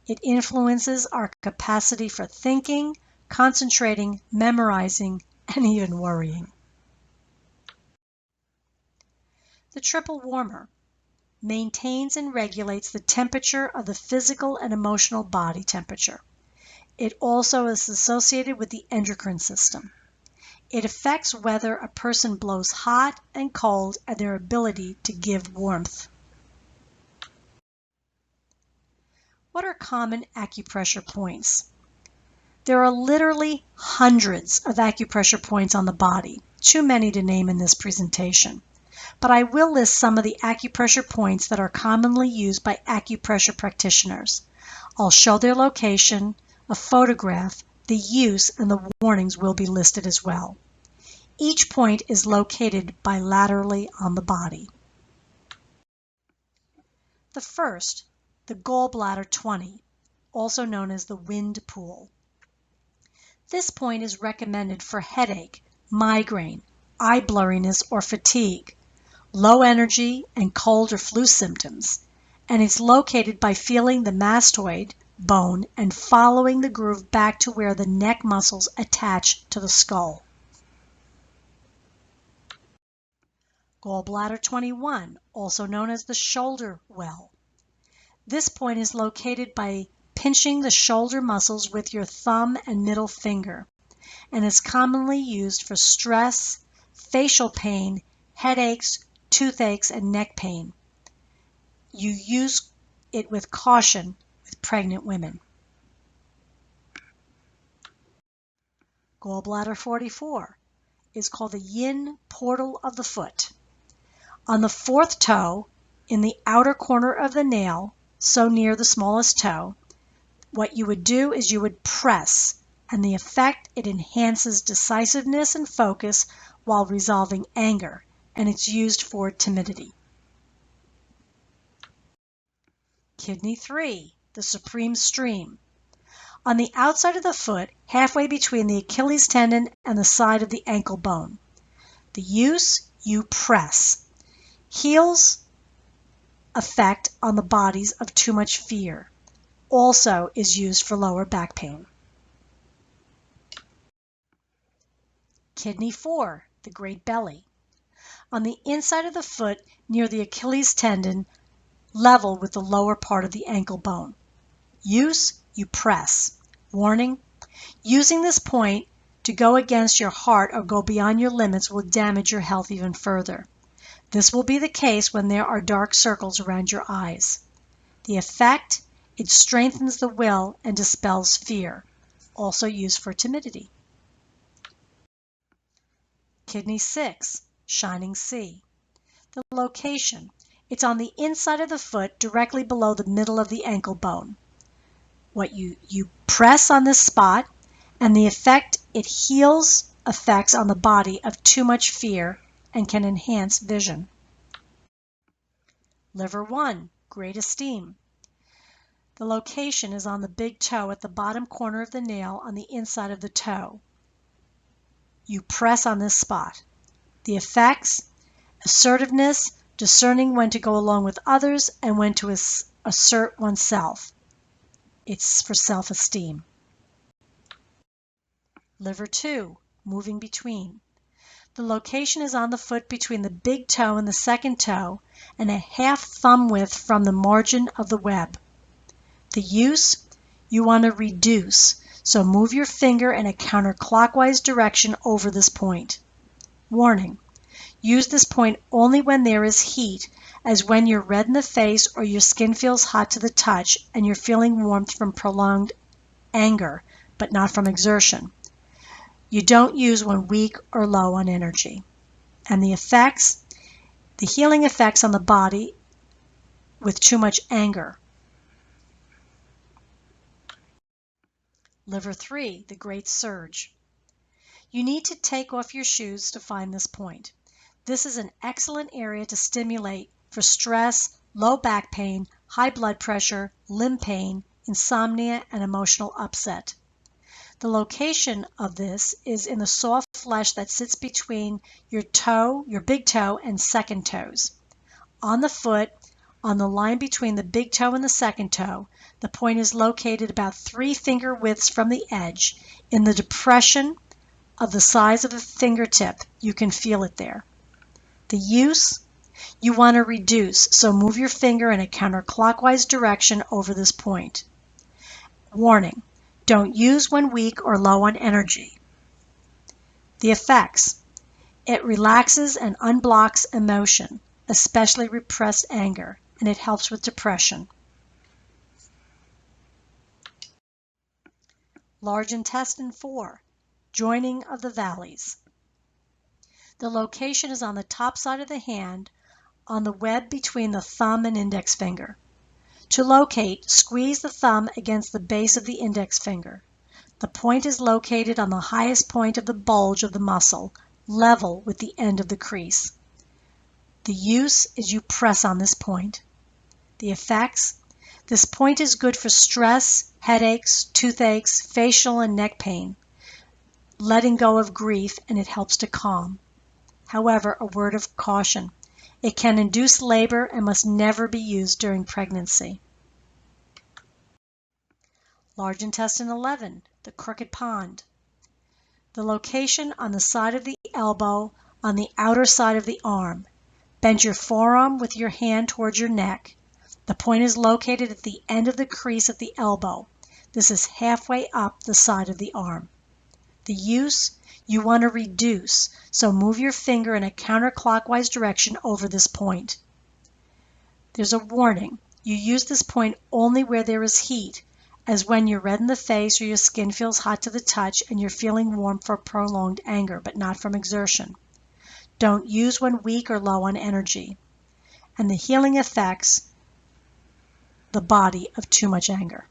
It influences our capacity for thinking, concentrating, memorizing, and even worrying. The triple warmer maintains and regulates the temperature of the physical and emotional body temperature. It also is associated with the endocrine system. It affects whether a person blows hot and cold and their ability to give warmth. What are common acupressure points? There are literally hundreds of acupressure points on the body, too many to name in this presentation. But I will list some of the acupressure points that are commonly used by acupressure practitioners. I'll show their location, a photograph, the use, and the warnings will be listed as well. Each point is located bilaterally on the body. The first, the gallbladder 20, also known as the wind pool. This point is recommended for headache, migraine, eye blurriness, or fatigue, low energy, and cold or flu symptoms, and it's located by feeling the mastoid bone and following the groove back to where the neck muscles attach to the skull. Gallbladder 21, also known as the shoulder well. This point is located by pinching the shoulder muscles with your thumb and middle finger, and is commonly used for stress, facial pain, headaches, toothaches, and neck pain. You use it with caution with pregnant women. Gallbladder 44 is called the yin portal of the foot. On the fourth toe, in the outer corner of the nail, so near the smallest toe, what you would do is you would press, and the effect, it enhances decisiveness and focus while resolving anger, and it's used for timidity. Kidney 3, the supreme stream. On the outside of the foot, halfway between the Achilles tendon and the side of the ankle bone. The use, you press. Heals effect on the bodies of too much fear. Also is used for lower back pain. Kidney 4, the great belly. On the inside of the foot, near the Achilles tendon, level with the lower part of the ankle bone. Use, you press. Warning, using this point to go against your heart or go beyond your limits will damage your health even further. This will be the case when there are dark circles around your eyes. The effect, it strengthens the will and dispels fear. Also used for timidity. Kidney 6, Shining Sea. The location, it's on the inside of the foot directly below the middle of the ankle bone. You press on this spot, and the effect, it heals effects on the body of too much fear and can enhance vision. Liver 1, Great Esteem. The location is on the big toe at the bottom corner of the nail on the inside of the toe. You press on this spot. The effects, assertiveness, discerning when to go along with others and when to assert oneself. It's for self-esteem. Liver 2, Moving Between. The location is on the foot between the big toe and the second toe and a half thumb width from the margin of the web. The use, you want to reduce, so move your finger in a counterclockwise direction over this point. Warning, use this point only when there is heat, as when you're red in the face or your skin feels hot to the touch and you're feeling warmth from prolonged anger, but not from exertion. You don't use when weak or low on energy. And the effects, the healing effects on the body with too much anger. Liver 3, the Great Surge. You need to take off your shoes to find this point. This is an excellent area to stimulate for stress, low back pain, high blood pressure, limb pain, insomnia, and emotional upset. The location of this is in the soft flesh that sits between your toe, your big toe, and second toes. On the foot, on the line between the big toe and the second toe, the point is located about 3 finger widths from the edge. In the depression of the size of the fingertip, you can feel it there. The use, you want to reduce, so move your finger in a counterclockwise direction over this point. Warning, don't use when weak or low on energy. The effects, it relaxes and unblocks emotion, especially repressed anger, and it helps with depression. Large intestine 4, Joining of the Valleys. The location is on the top side of the hand, on the web between the thumb and index finger. To locate, squeeze the thumb against the base of the index finger. The point is located on the highest point of the bulge of the muscle, level with the end of the crease. The use is you press on this point. The effects, this point is good for stress, headaches, toothaches, facial and neck pain, letting go of grief, and it helps to calm. However, a word of caution. It can induce labor and must never be used during pregnancy. Large intestine 11, the Crooked Pond. The location on the side of the elbow, on the outer side of the arm. Bend your forearm with your hand towards your neck. The point is located at the end of the crease at the elbow. This is halfway up the side of the arm. The use, you want to reduce, so move your finger in a counterclockwise direction over this point. There's a warning. You use this point only where there is heat, as when you're red in the face or your skin feels hot to the touch and you're feeling warm for prolonged anger, but not from exertion. Don't use when weak or low on energy. And the healing effects, the body of too much anger.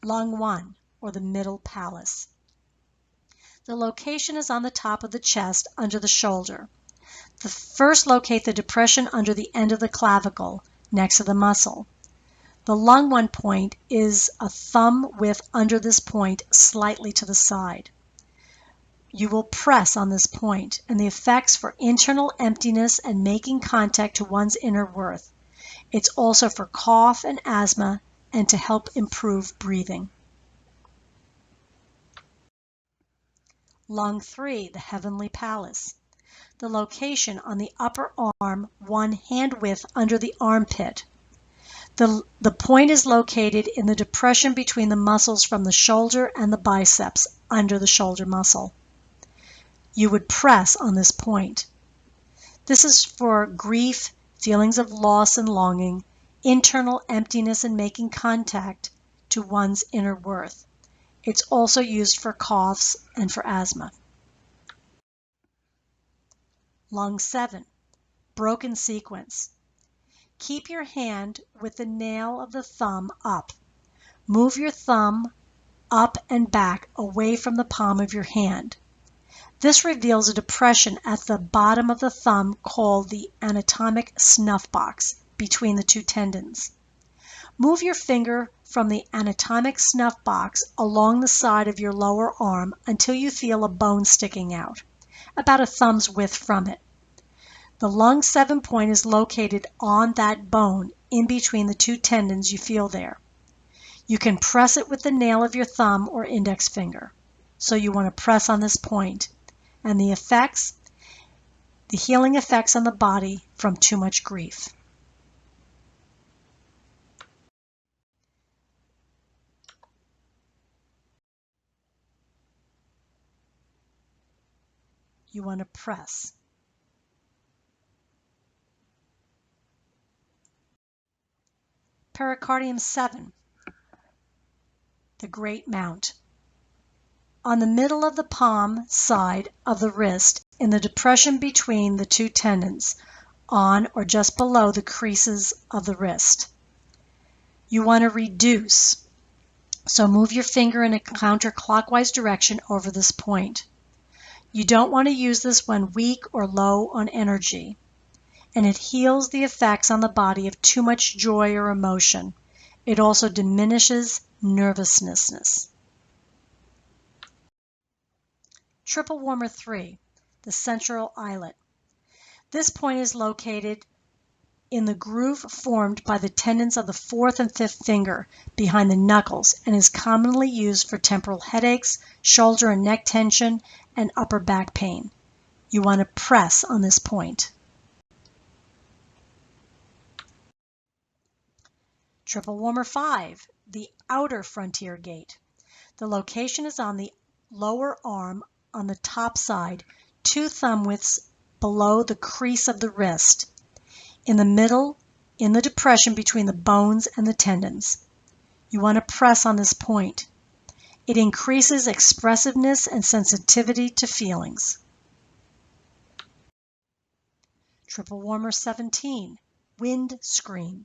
Lung 1, or the Middle Palace. The location is on the top of the chest, under the shoulder. First locate the depression under the end of the clavicle, next to the muscle. The lung 1 point is a thumb width under this point, slightly to the side. You will press on this point, and the effects for internal emptiness and making contact to one's inner worth. It's also for cough and asthma, and to help improve breathing. Lung 3, the heavenly palace. The location on the upper arm, one hand width under the armpit. The point is located in the depression between the muscles from the shoulder and the biceps under the shoulder muscle. You would press on this point. This is for grief, feelings of loss and longing, internal emptiness and making contact to one's inner worth. It's also used for coughs and for asthma. Lung 7, broken sequence. Keep your hand with the nail of the thumb up. Move your thumb up and back away from the palm of your hand. This reveals a depression at the bottom of the thumb called the anatomic snuff box between the two tendons. Move your finger from the anatomic snuff box along the side of your lower arm until you feel a bone sticking out, about a thumb's width from it. The lung 7 point is located on that bone in between the two tendons you feel there. You can press it with the nail of your thumb or index finger. So you want to press on this point. And the healing effects on the body from too much grief. You want to press. Pericardium 7, the great mount. On the middle of the palm side of the wrist, in the depression between the two tendons, on or just below the creases of the wrist. You want to reduce, so move your finger in a counterclockwise direction over this point. You don't want to use this when weak or low on energy, and it heals the effects on the body of too much joy or emotion. It also diminishes nervousness. Triple warmer 3, the central eyelet. This point is located in the groove formed by the tendons of the 4th and 5th finger behind the knuckles and is commonly used for temporal headaches, shoulder and neck tension, and upper back pain. You want to press on this point. Triple warmer 5, the outer frontier gate. The location is on the lower arm on the top side, 2 thumb widths below the crease of the wrist, in the middle, in the depression between the bones and the tendons. You want to press on this point. It increases expressiveness and sensitivity to feelings. Triple warmer 17, wind screen.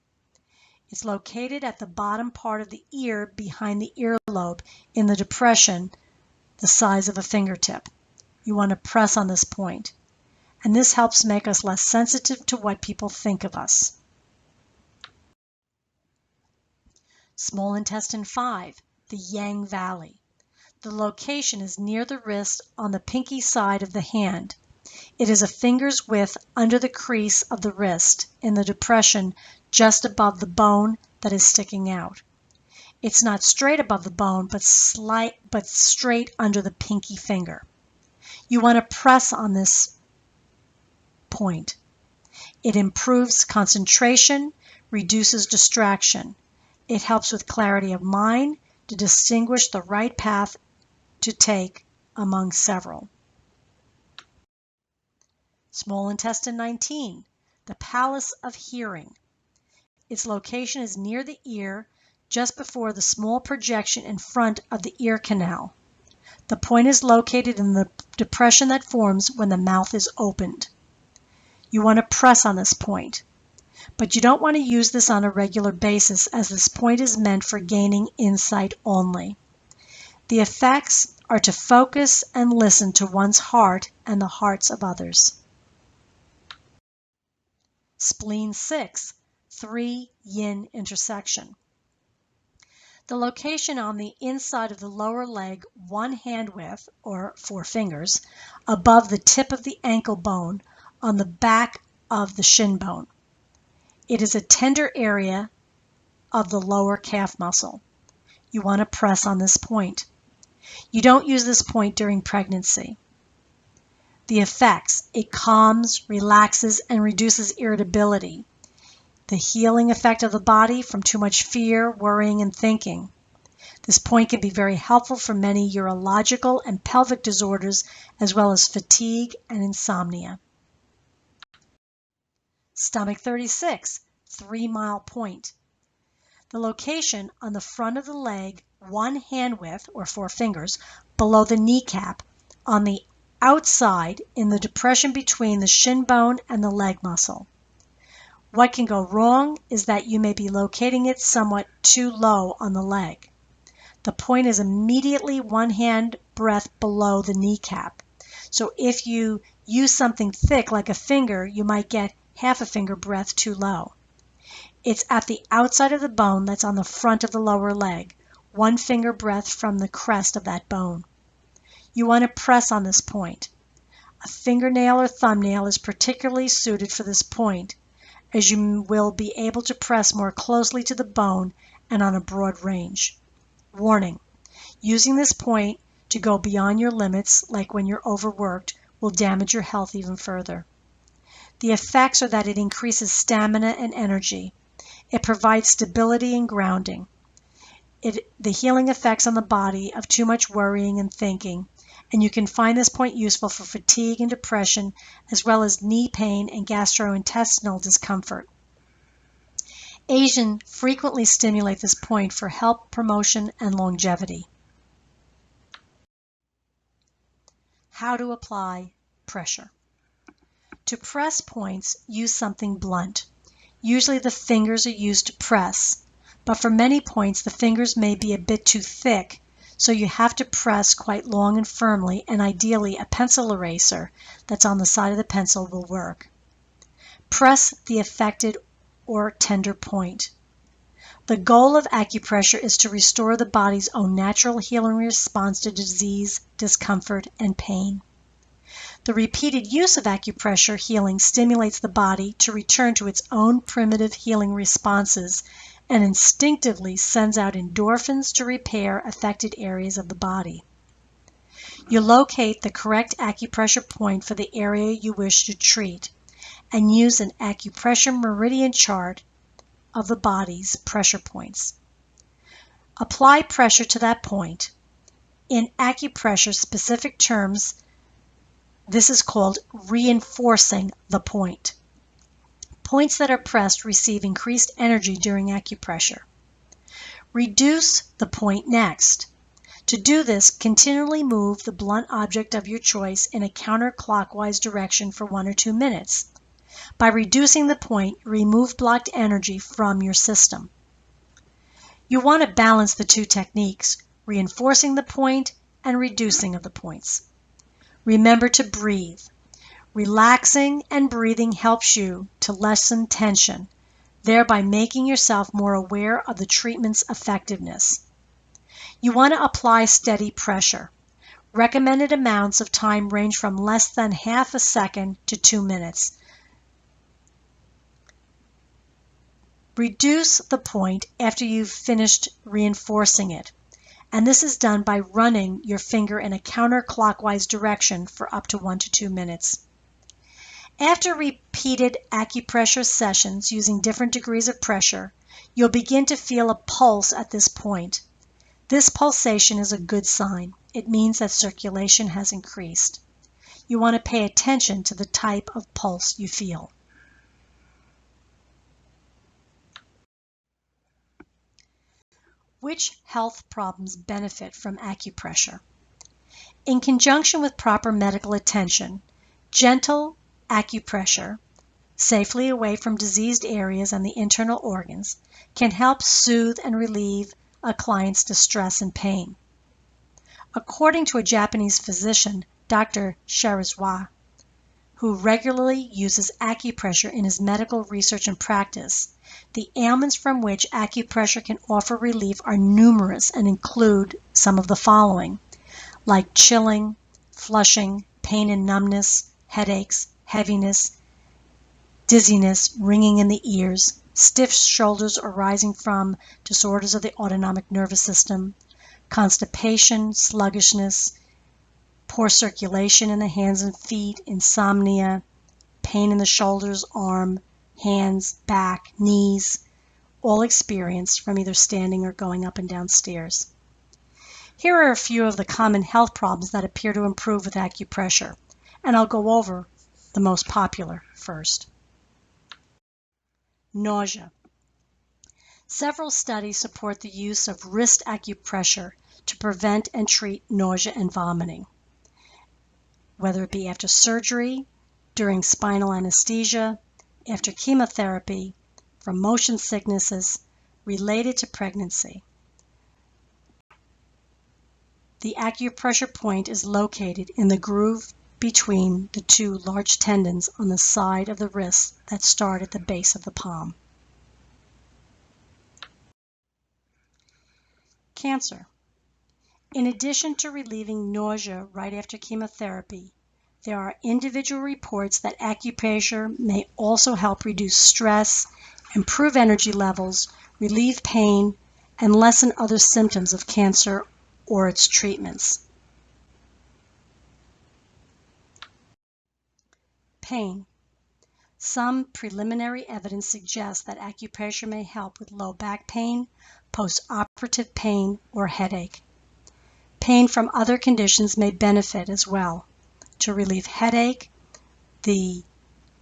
It's located at the bottom part of the ear behind the earlobe in the depression the size of a fingertip. You want to press on this point, and this helps make us less sensitive to what people think of us. Small intestine 5, the Yang Valley. The location is near the wrist on the pinky side of the hand. It is a finger's width under the crease of the wrist in the depression just above the bone that is sticking out. It's not straight above the bone, but straight under the pinky finger. You want to press on this point. It improves concentration, reduces distraction. It helps with clarity of mind to distinguish the right path to take among several. Small intestine 19, the palace of hearing. Its location is near the ear, just before the small projection in front of the ear canal. The point is located in the depression that forms when the mouth is opened. You want to press on this point, but you don't want to use this on a regular basis as this point is meant for gaining insight only. The effects are to focus and listen to one's heart and the hearts of others. Spleen 6, 3 yin intersection. The location on the inside of the lower leg, 1 hand width, or 4 fingers, above the tip of the ankle bone on the back of the shin bone. It is a tender area of the lower calf muscle. You want to press on this point. You don't use this point during pregnancy. The effects: it calms, relaxes, and reduces irritability. The healing effect of the body from too much fear, worrying, and thinking. This point can be very helpful for many urological and pelvic disorders, as well as fatigue and insomnia. Stomach 36, 3-mile point. The location on the front of the leg, 1 hand width, or 4 fingers, below the kneecap, on the outside in the depression between the shin bone and the leg muscle. What can go wrong is that you may be locating it somewhat too low on the leg. The point is immediately 1 hand breadth below the kneecap. So if you use something thick like a finger, you might get half a finger breadth too low. It's at the outside of the bone that's on the front of the lower leg, 1 finger breadth from the crest of that bone. You want to press on this point. A fingernail or thumbnail is particularly suited for this point, as you will be able to press more closely to the bone and on a broad range. Warning: using this point to go beyond your limits, like when you're overworked, will damage your health even further. The effects are that it increases stamina and energy. It provides stability and grounding. The healing effects on the body of too much worrying and thinking, and you can find this point useful for fatigue and depression, as well as knee pain and gastrointestinal discomfort. Asians frequently stimulate this point for health promotion and longevity. How to apply pressure. To press points, use something blunt. Usually the fingers are used to press, but for many points the fingers may be a bit too thick, so you have to press quite long and firmly, and ideally a pencil eraser that's on the side of the pencil will work. Press the affected or tender point. The goal of acupressure is to restore the body's own natural healing response to disease, discomfort, and pain. The repeated use of acupressure healing stimulates the body to return to its own primitive healing responses and instinctively sends out endorphins to repair affected areas of the body. You locate the correct acupressure point for the area you wish to treat and use an acupressure meridian chart of the body's pressure points. Apply pressure to that point. In acupressure specific terms, this is called reinforcing the point. Points that are pressed receive increased energy during acupressure. Reduce the point next. To do this, continually move the blunt object of your choice in a counterclockwise direction for 1 or 2 minutes. By reducing the point, remove blocked energy from your system. You want to balance the 2 techniques, reinforcing the point and reducing of the points. Remember to breathe. Relaxing and breathing helps you to lessen tension, thereby making yourself more aware of the treatment's effectiveness. You want to apply steady pressure. Recommended amounts of time range from less than half a second to 2 minutes. Reduce the point after you've finished reinforcing it, and this is done by running your finger in a counterclockwise direction for up to 1 to 2 minutes. After repeated acupressure sessions using different degrees of pressure, you'll begin to feel a pulse at this point. This pulsation is a good sign. It means that circulation has increased. You want to pay attention to the type of pulse you feel. Which health problems benefit from acupressure? In conjunction with proper medical attention, gentle acupressure, safely away from diseased areas and the internal organs, can help soothe and relieve a client's distress and pain. According to a Japanese physician, Dr. Shirazawa, who regularly uses acupressure in his medical research and practice, the ailments from which acupressure can offer relief are numerous and include some of the following, like chilling, flushing, pain and numbness, headaches, heaviness, dizziness, ringing in the ears, stiff shoulders arising from disorders of the autonomic nervous system, constipation, sluggishness, poor circulation in the hands and feet, insomnia, pain in the shoulders, arm, hands, back, knees, all experienced from either standing or going up and down stairs. Here are a few of the common health problems that appear to improve with acupressure, and I'll go over the most popular first. Nausea. Several studies support the use of wrist acupressure to prevent and treat nausea and vomiting, whether it be after surgery, during spinal anesthesia, after chemotherapy, from motion sicknesses related to pregnancy. The acupressure point is located in the groove between the two large tendons on the side of the wrist that start at the base of the palm. Cancer. In addition to relieving nausea right after chemotherapy, there are individual reports that acupressure may also help reduce stress, improve energy levels, relieve pain, and lessen other symptoms of cancer or its treatments. Pain. Some preliminary evidence suggests that acupressure may help with low back pain, post-operative pain, or headache. Pain from other conditions may benefit as well. To relieve headache, the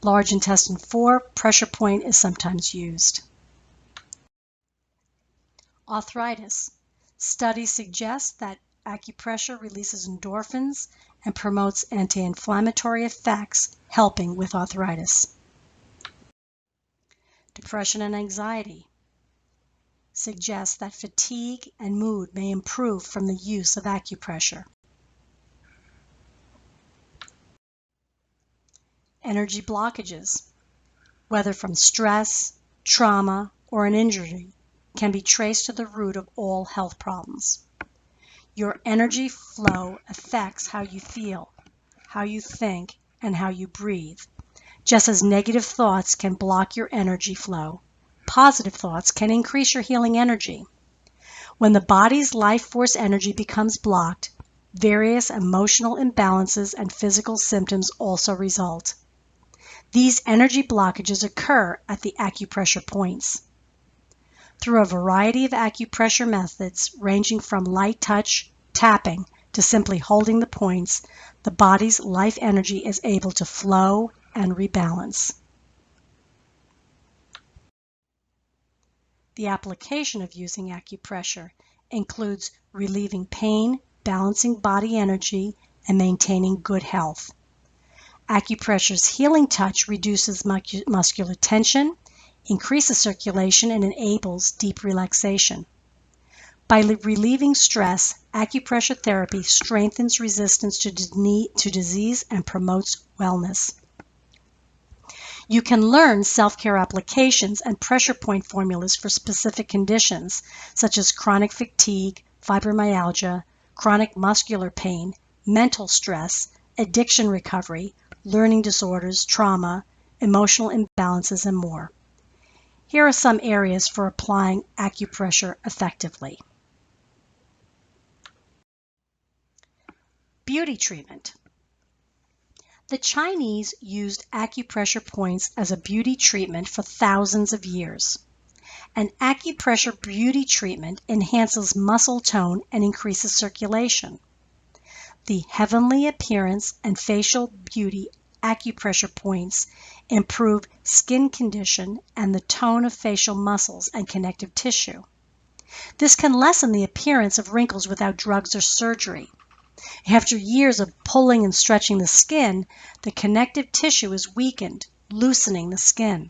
large intestine 4 pressure point is sometimes used. Arthritis. Studies suggest that acupressure releases endorphins and promotes anti-inflammatory effects, helping with arthritis. Depression and anxiety suggests that fatigue and mood may improve from the use of acupressure. Energy blockages, whether from stress, trauma, or an injury, can be traced to the root of all health problems. Your energy flow affects how you feel, how you think, and how you breathe. Just as negative thoughts can block your energy flow, positive thoughts can increase your healing energy. When the body's life force energy becomes blocked, various emotional imbalances and physical symptoms also result. These energy blockages occur at the acupressure points. Through a variety of acupressure methods, ranging from light touch, tapping, to simply holding the points, the body's life energy is able to flow and rebalance. The application of using acupressure includes relieving pain, balancing body energy, and maintaining good health. Acupressure's healing touch reduces muscular tension, increases circulation, and enables deep relaxation. By relieving stress, acupressure therapy strengthens resistance to disease and promotes wellness. You can learn self-care applications and pressure point formulas for specific conditions, such as chronic fatigue, fibromyalgia, chronic muscular pain, mental stress, addiction recovery, learning disorders, trauma, emotional imbalances, and more. Here are some areas for applying acupressure effectively. Beauty treatment. The Chinese used acupressure points as a beauty treatment for thousands of years. An acupressure beauty treatment enhances muscle tone and increases circulation. The heavenly appearance and facial beauty acupressure points improve skin condition and the tone of facial muscles and connective tissue. This can lessen the appearance of wrinkles without drugs or surgery. After years of pulling and stretching the skin, the connective tissue is weakened, loosening the skin.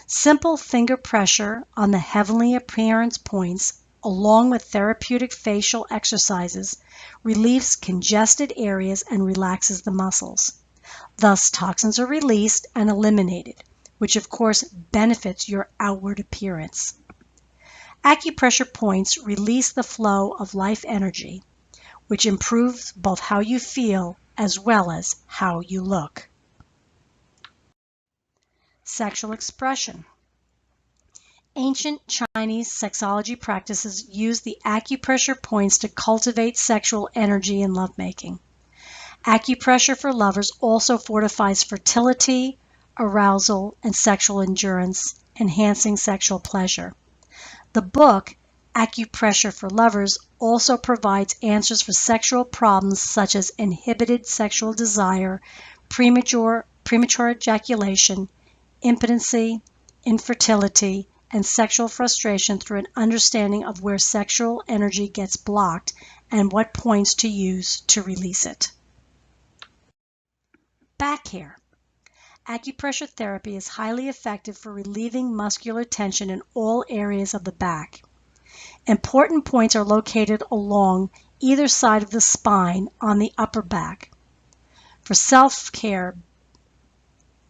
Simple finger pressure on the heavenly appearance points, along with therapeutic facial exercises, relieves congested areas and relaxes the muscles. Thus, toxins are released and eliminated, which of course benefits your outward appearance. Acupressure points release the flow of life energy, which improves both how you feel as well as how you look. Sexual expression. Ancient Chinese sexology practices used the acupressure points to cultivate sexual energy in lovemaking. Acupressure for lovers also fortifies fertility, arousal, and sexual endurance, enhancing sexual pleasure. The book, Acupressure for Lovers, also provides answers for sexual problems such as inhibited sexual desire, premature ejaculation, impotency, infertility, and sexual frustration through an understanding of where sexual energy gets blocked and what points to use to release it. Back care. Acupressure therapy is highly effective for relieving muscular tension in all areas of the back. Important points are located along either side of the spine on the upper back. For self-care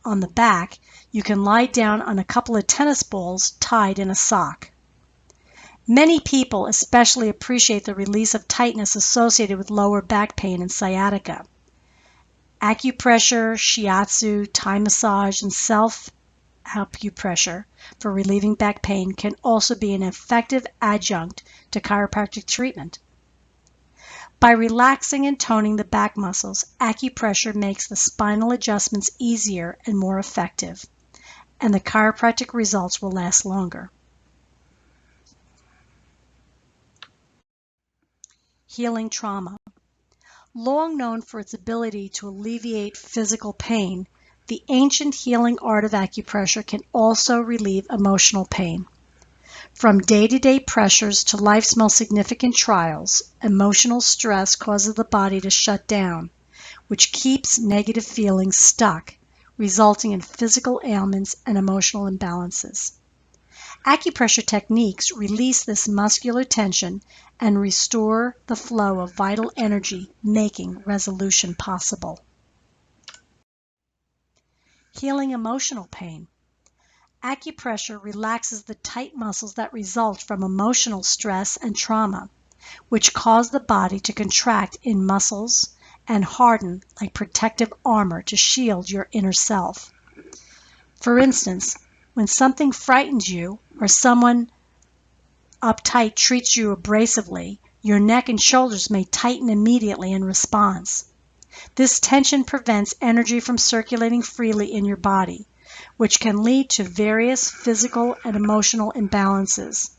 on the back, you can lie down on a couple of tennis balls tied in a sock. Many people especially appreciate the release of tightness associated with lower back pain and sciatica. Acupressure, shiatsu, Thai massage, and self-acupressure for relieving back pain can also be an effective adjunct to chiropractic treatment. By relaxing and toning the back muscles, acupressure makes the spinal adjustments easier and more effective, and the chiropractic results will last longer. Healing trauma. Long known for its ability to alleviate physical pain, the ancient healing art of acupressure can also relieve emotional pain. From day-to-day pressures to life's most significant trials, emotional stress causes the body to shut down, which keeps negative feelings stuck, resulting in physical ailments and emotional imbalances. Acupressure techniques release this muscular tension and restore the flow of vital energy, making resolution possible. Healing emotional pain. Acupressure relaxes the tight muscles that result from emotional stress and trauma, which cause the body to contract in muscles and harden like protective armor to shield your inner self. For instance, when something frightens you or someone uptight treats you abrasively, your neck and shoulders may tighten immediately in response. This tension prevents energy from circulating freely in your body, which can lead to various physical and emotional imbalances.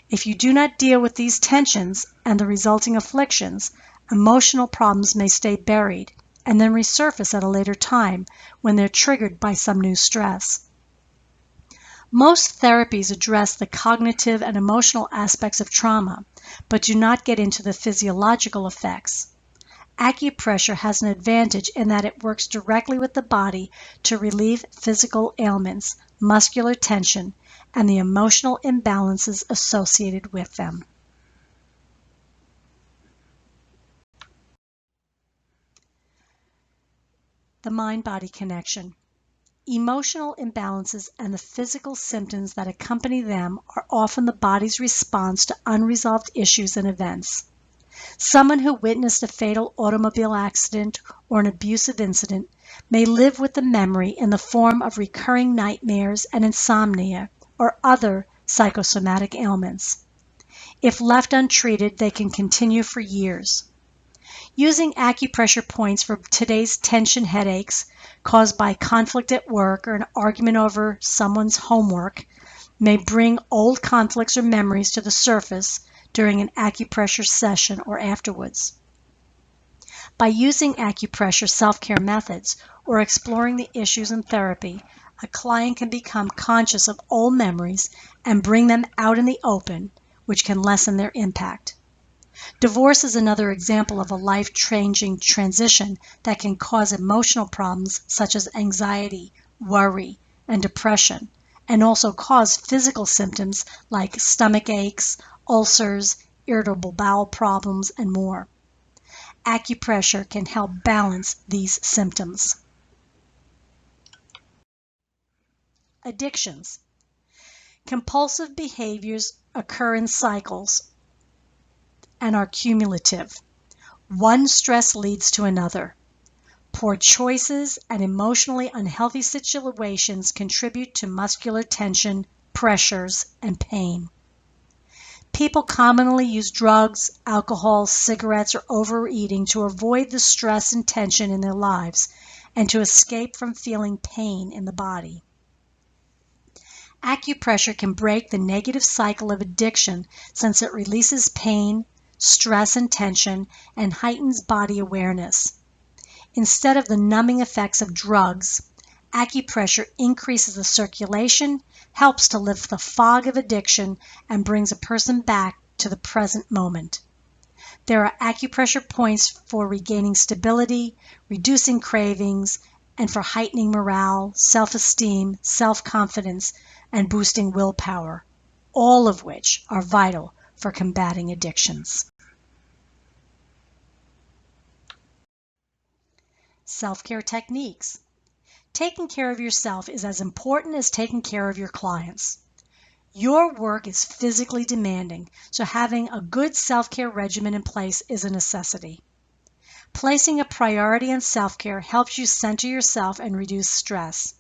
If you do not deal with these tensions and the resulting afflictions, emotional problems may stay buried and then resurface at a later time when they're triggered by some new stress. Most therapies address the cognitive and emotional aspects of trauma, but do not get into the physiological effects. Acupressure has an advantage in that it works directly with the body to relieve physical ailments, muscular tension, and the emotional imbalances associated with them. The mind-body connection. Emotional imbalances and the physical symptoms that accompany them are often the body's response to unresolved issues and events. Someone who witnessed a fatal automobile accident or an abusive incident may live with the memory in the form of recurring nightmares and insomnia or other psychosomatic ailments. If left untreated, they can continue for years. Using acupressure points for today's tension headaches caused by conflict at work or an argument over someone's homework may bring old conflicts or memories to the surface during an acupressure session or afterwards. By using acupressure self-care methods or exploring the issues in therapy, a client can become conscious of old memories and bring them out in the open, which can lessen their impact. Divorce is another example of a life-changing transition that can cause emotional problems such as anxiety, worry, and depression, and also cause physical symptoms like stomach aches, ulcers, irritable bowel problems, and more. Acupressure can help balance these symptoms. Addictions. Compulsive behaviors occur in cycles and are cumulative. One stress leads to another. Poor choices and emotionally unhealthy situations contribute to muscular tension, pressures, and pain. People commonly use drugs, alcohol, cigarettes, or overeating to avoid the stress and tension in their lives and to escape from feeling pain in the body. Acupressure can break the negative cycle of addiction since it releases pain, stress, and tension and heightens body awareness. Instead of the numbing effects of drugs, acupressure increases the circulation, helps to lift the fog of addiction, and brings a person back to the present moment. There are acupressure points for regaining stability, reducing cravings, and for heightening morale, self-esteem, self-confidence, and boosting willpower, all of which are vital for combating addictions. Self-care techniques. Taking care of yourself is as important as taking care of your clients. Your work is physically demanding, so having a good self-care regimen in place is a necessity. Placing a priority on self-care helps you center yourself and reduce stress.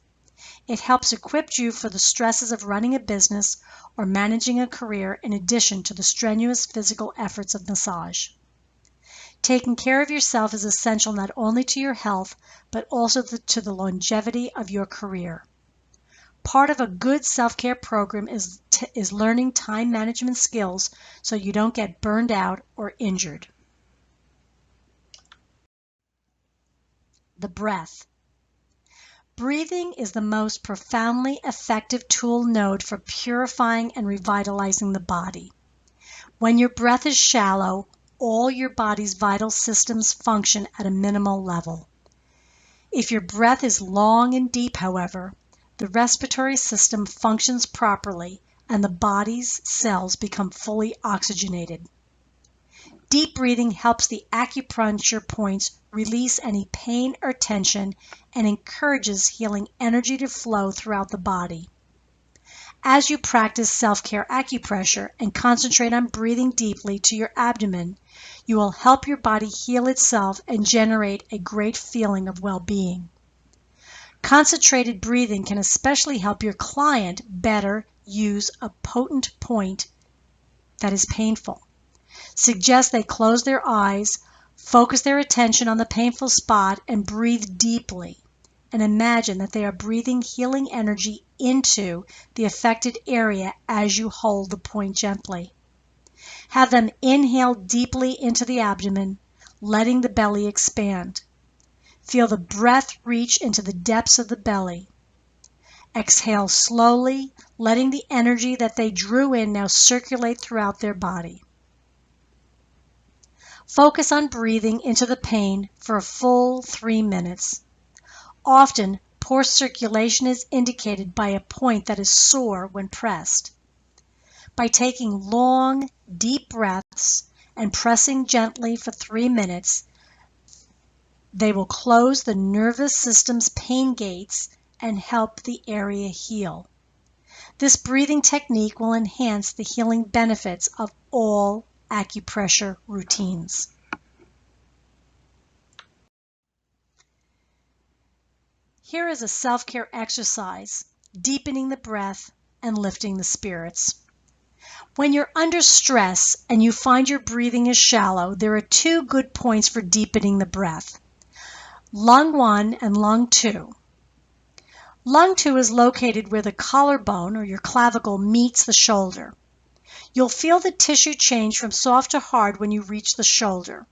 It helps equip you for the stresses of running a business or managing a career in addition to the strenuous physical efforts of massage. Taking care of yourself is essential not only to your health, but also to the longevity of your career. Part of a good self-care program is learning time management skills so you don't get burned out or injured. The breath. Breathing is the most profoundly effective tool known for purifying and revitalizing the body. When your breath is shallow, all your body's vital systems function at a minimal level. If your breath is long and deep, however, the respiratory system functions properly and the body's cells become fully oxygenated. Deep breathing helps the acupuncture points release any pain or tension and encourages healing energy to flow throughout the body. As you practice self-care acupressure and concentrate on breathing deeply to your abdomen, you will help your body heal itself and generate a great feeling of well-being. Concentrated breathing can especially help your client better use a potent point that is painful. Suggest they close their eyes, focus their attention on the painful spot, and breathe deeply. And imagine that they are breathing healing energy into the affected area as you hold the point gently. Have them inhale deeply into the abdomen, letting the belly expand. Feel the breath reach into the depths of the belly. Exhale slowly, letting the energy that they drew in now circulate throughout their body. Focus on breathing into the pain for a full 3 minutes. Often, poor circulation is indicated by a point that is sore when pressed. By taking long, deep breaths and pressing gently for 3 minutes, they will close the nervous system's pain gates and help the area heal. This breathing technique will enhance the healing benefits of all acupressure routines. Here is a self-care exercise, deepening the breath and lifting the spirits. When you're under stress and you find your breathing is shallow, there are 2 good points for deepening the breath. Lung 1 and lung 2. Lung 2 is located where the collarbone or your clavicle meets the shoulder. You'll feel the tissue change from soft to hard when you reach the shoulder.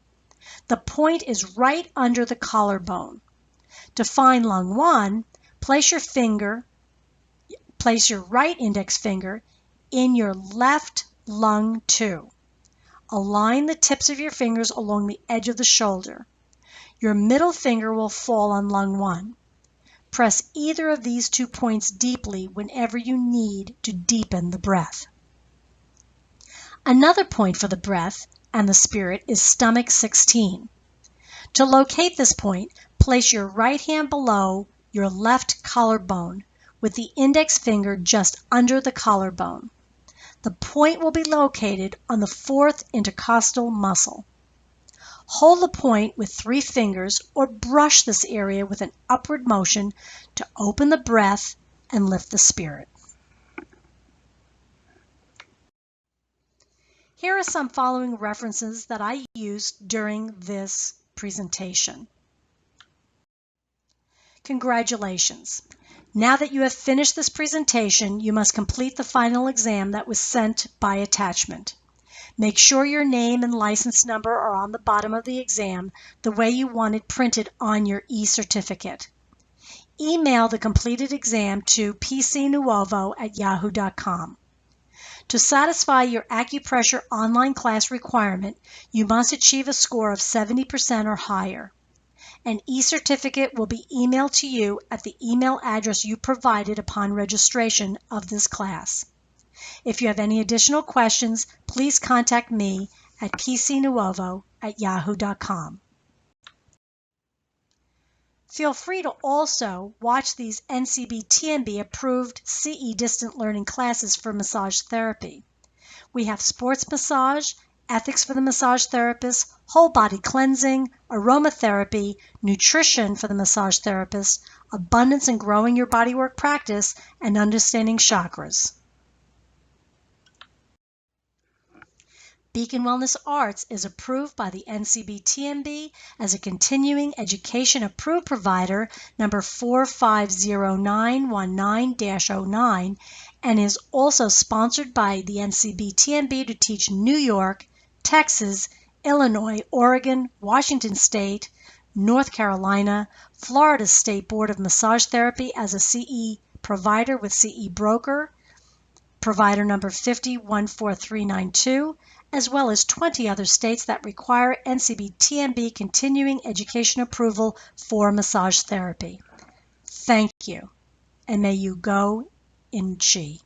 The point is right under the collarbone. To find lung 1, place your right index finger in your left lung 2. Align the tips of your fingers along the edge of the shoulder. Your middle finger will fall on lung 1. Press either of these 2 points deeply whenever you need to deepen the breath. Another point for the breath and the spirit is stomach 16. To locate this point, place your right hand below your left collarbone with the index finger just under the collarbone. The point will be located on the 4th intercostal muscle. Hold the point with 3 fingers or brush this area with an upward motion to open the breath and lift the spirit. Here are some following references that I used during this presentation. Congratulations! Now that you have finished this presentation, you must complete the final exam that was sent by attachment. Make sure your name and license number are on the bottom of the exam the way you want it printed on your e-certificate. Email the completed exam to pcnuovo@yahoo.com. To satisfy your acupressure online class requirement, you must achieve a score of 70% or higher. An e-certificate will be emailed to you at the email address you provided upon registration of this class. If you have any additional questions, please contact me at pcnuovo@yahoo.com. Feel free to also watch these NCB-TMB approved CE distant learning classes for massage therapy. We have sports massage, ethics for the massage therapist, whole body cleansing, aromatherapy, nutrition for the massage therapist, abundance and growing your bodywork practice, and understanding chakras. Beacon Wellness Arts is approved by the NCB-TMB as a continuing education approved provider number 450919-09 and is also sponsored by the NCB-TMB to teach New York, Texas, Illinois, Oregon, Washington State, North Carolina, Florida State Board of Massage Therapy as a CE provider with CE broker, provider number 5014392, as well as 20 other states that require NCB-TMB continuing education approval for massage therapy. Thank you, and may you go in Chi.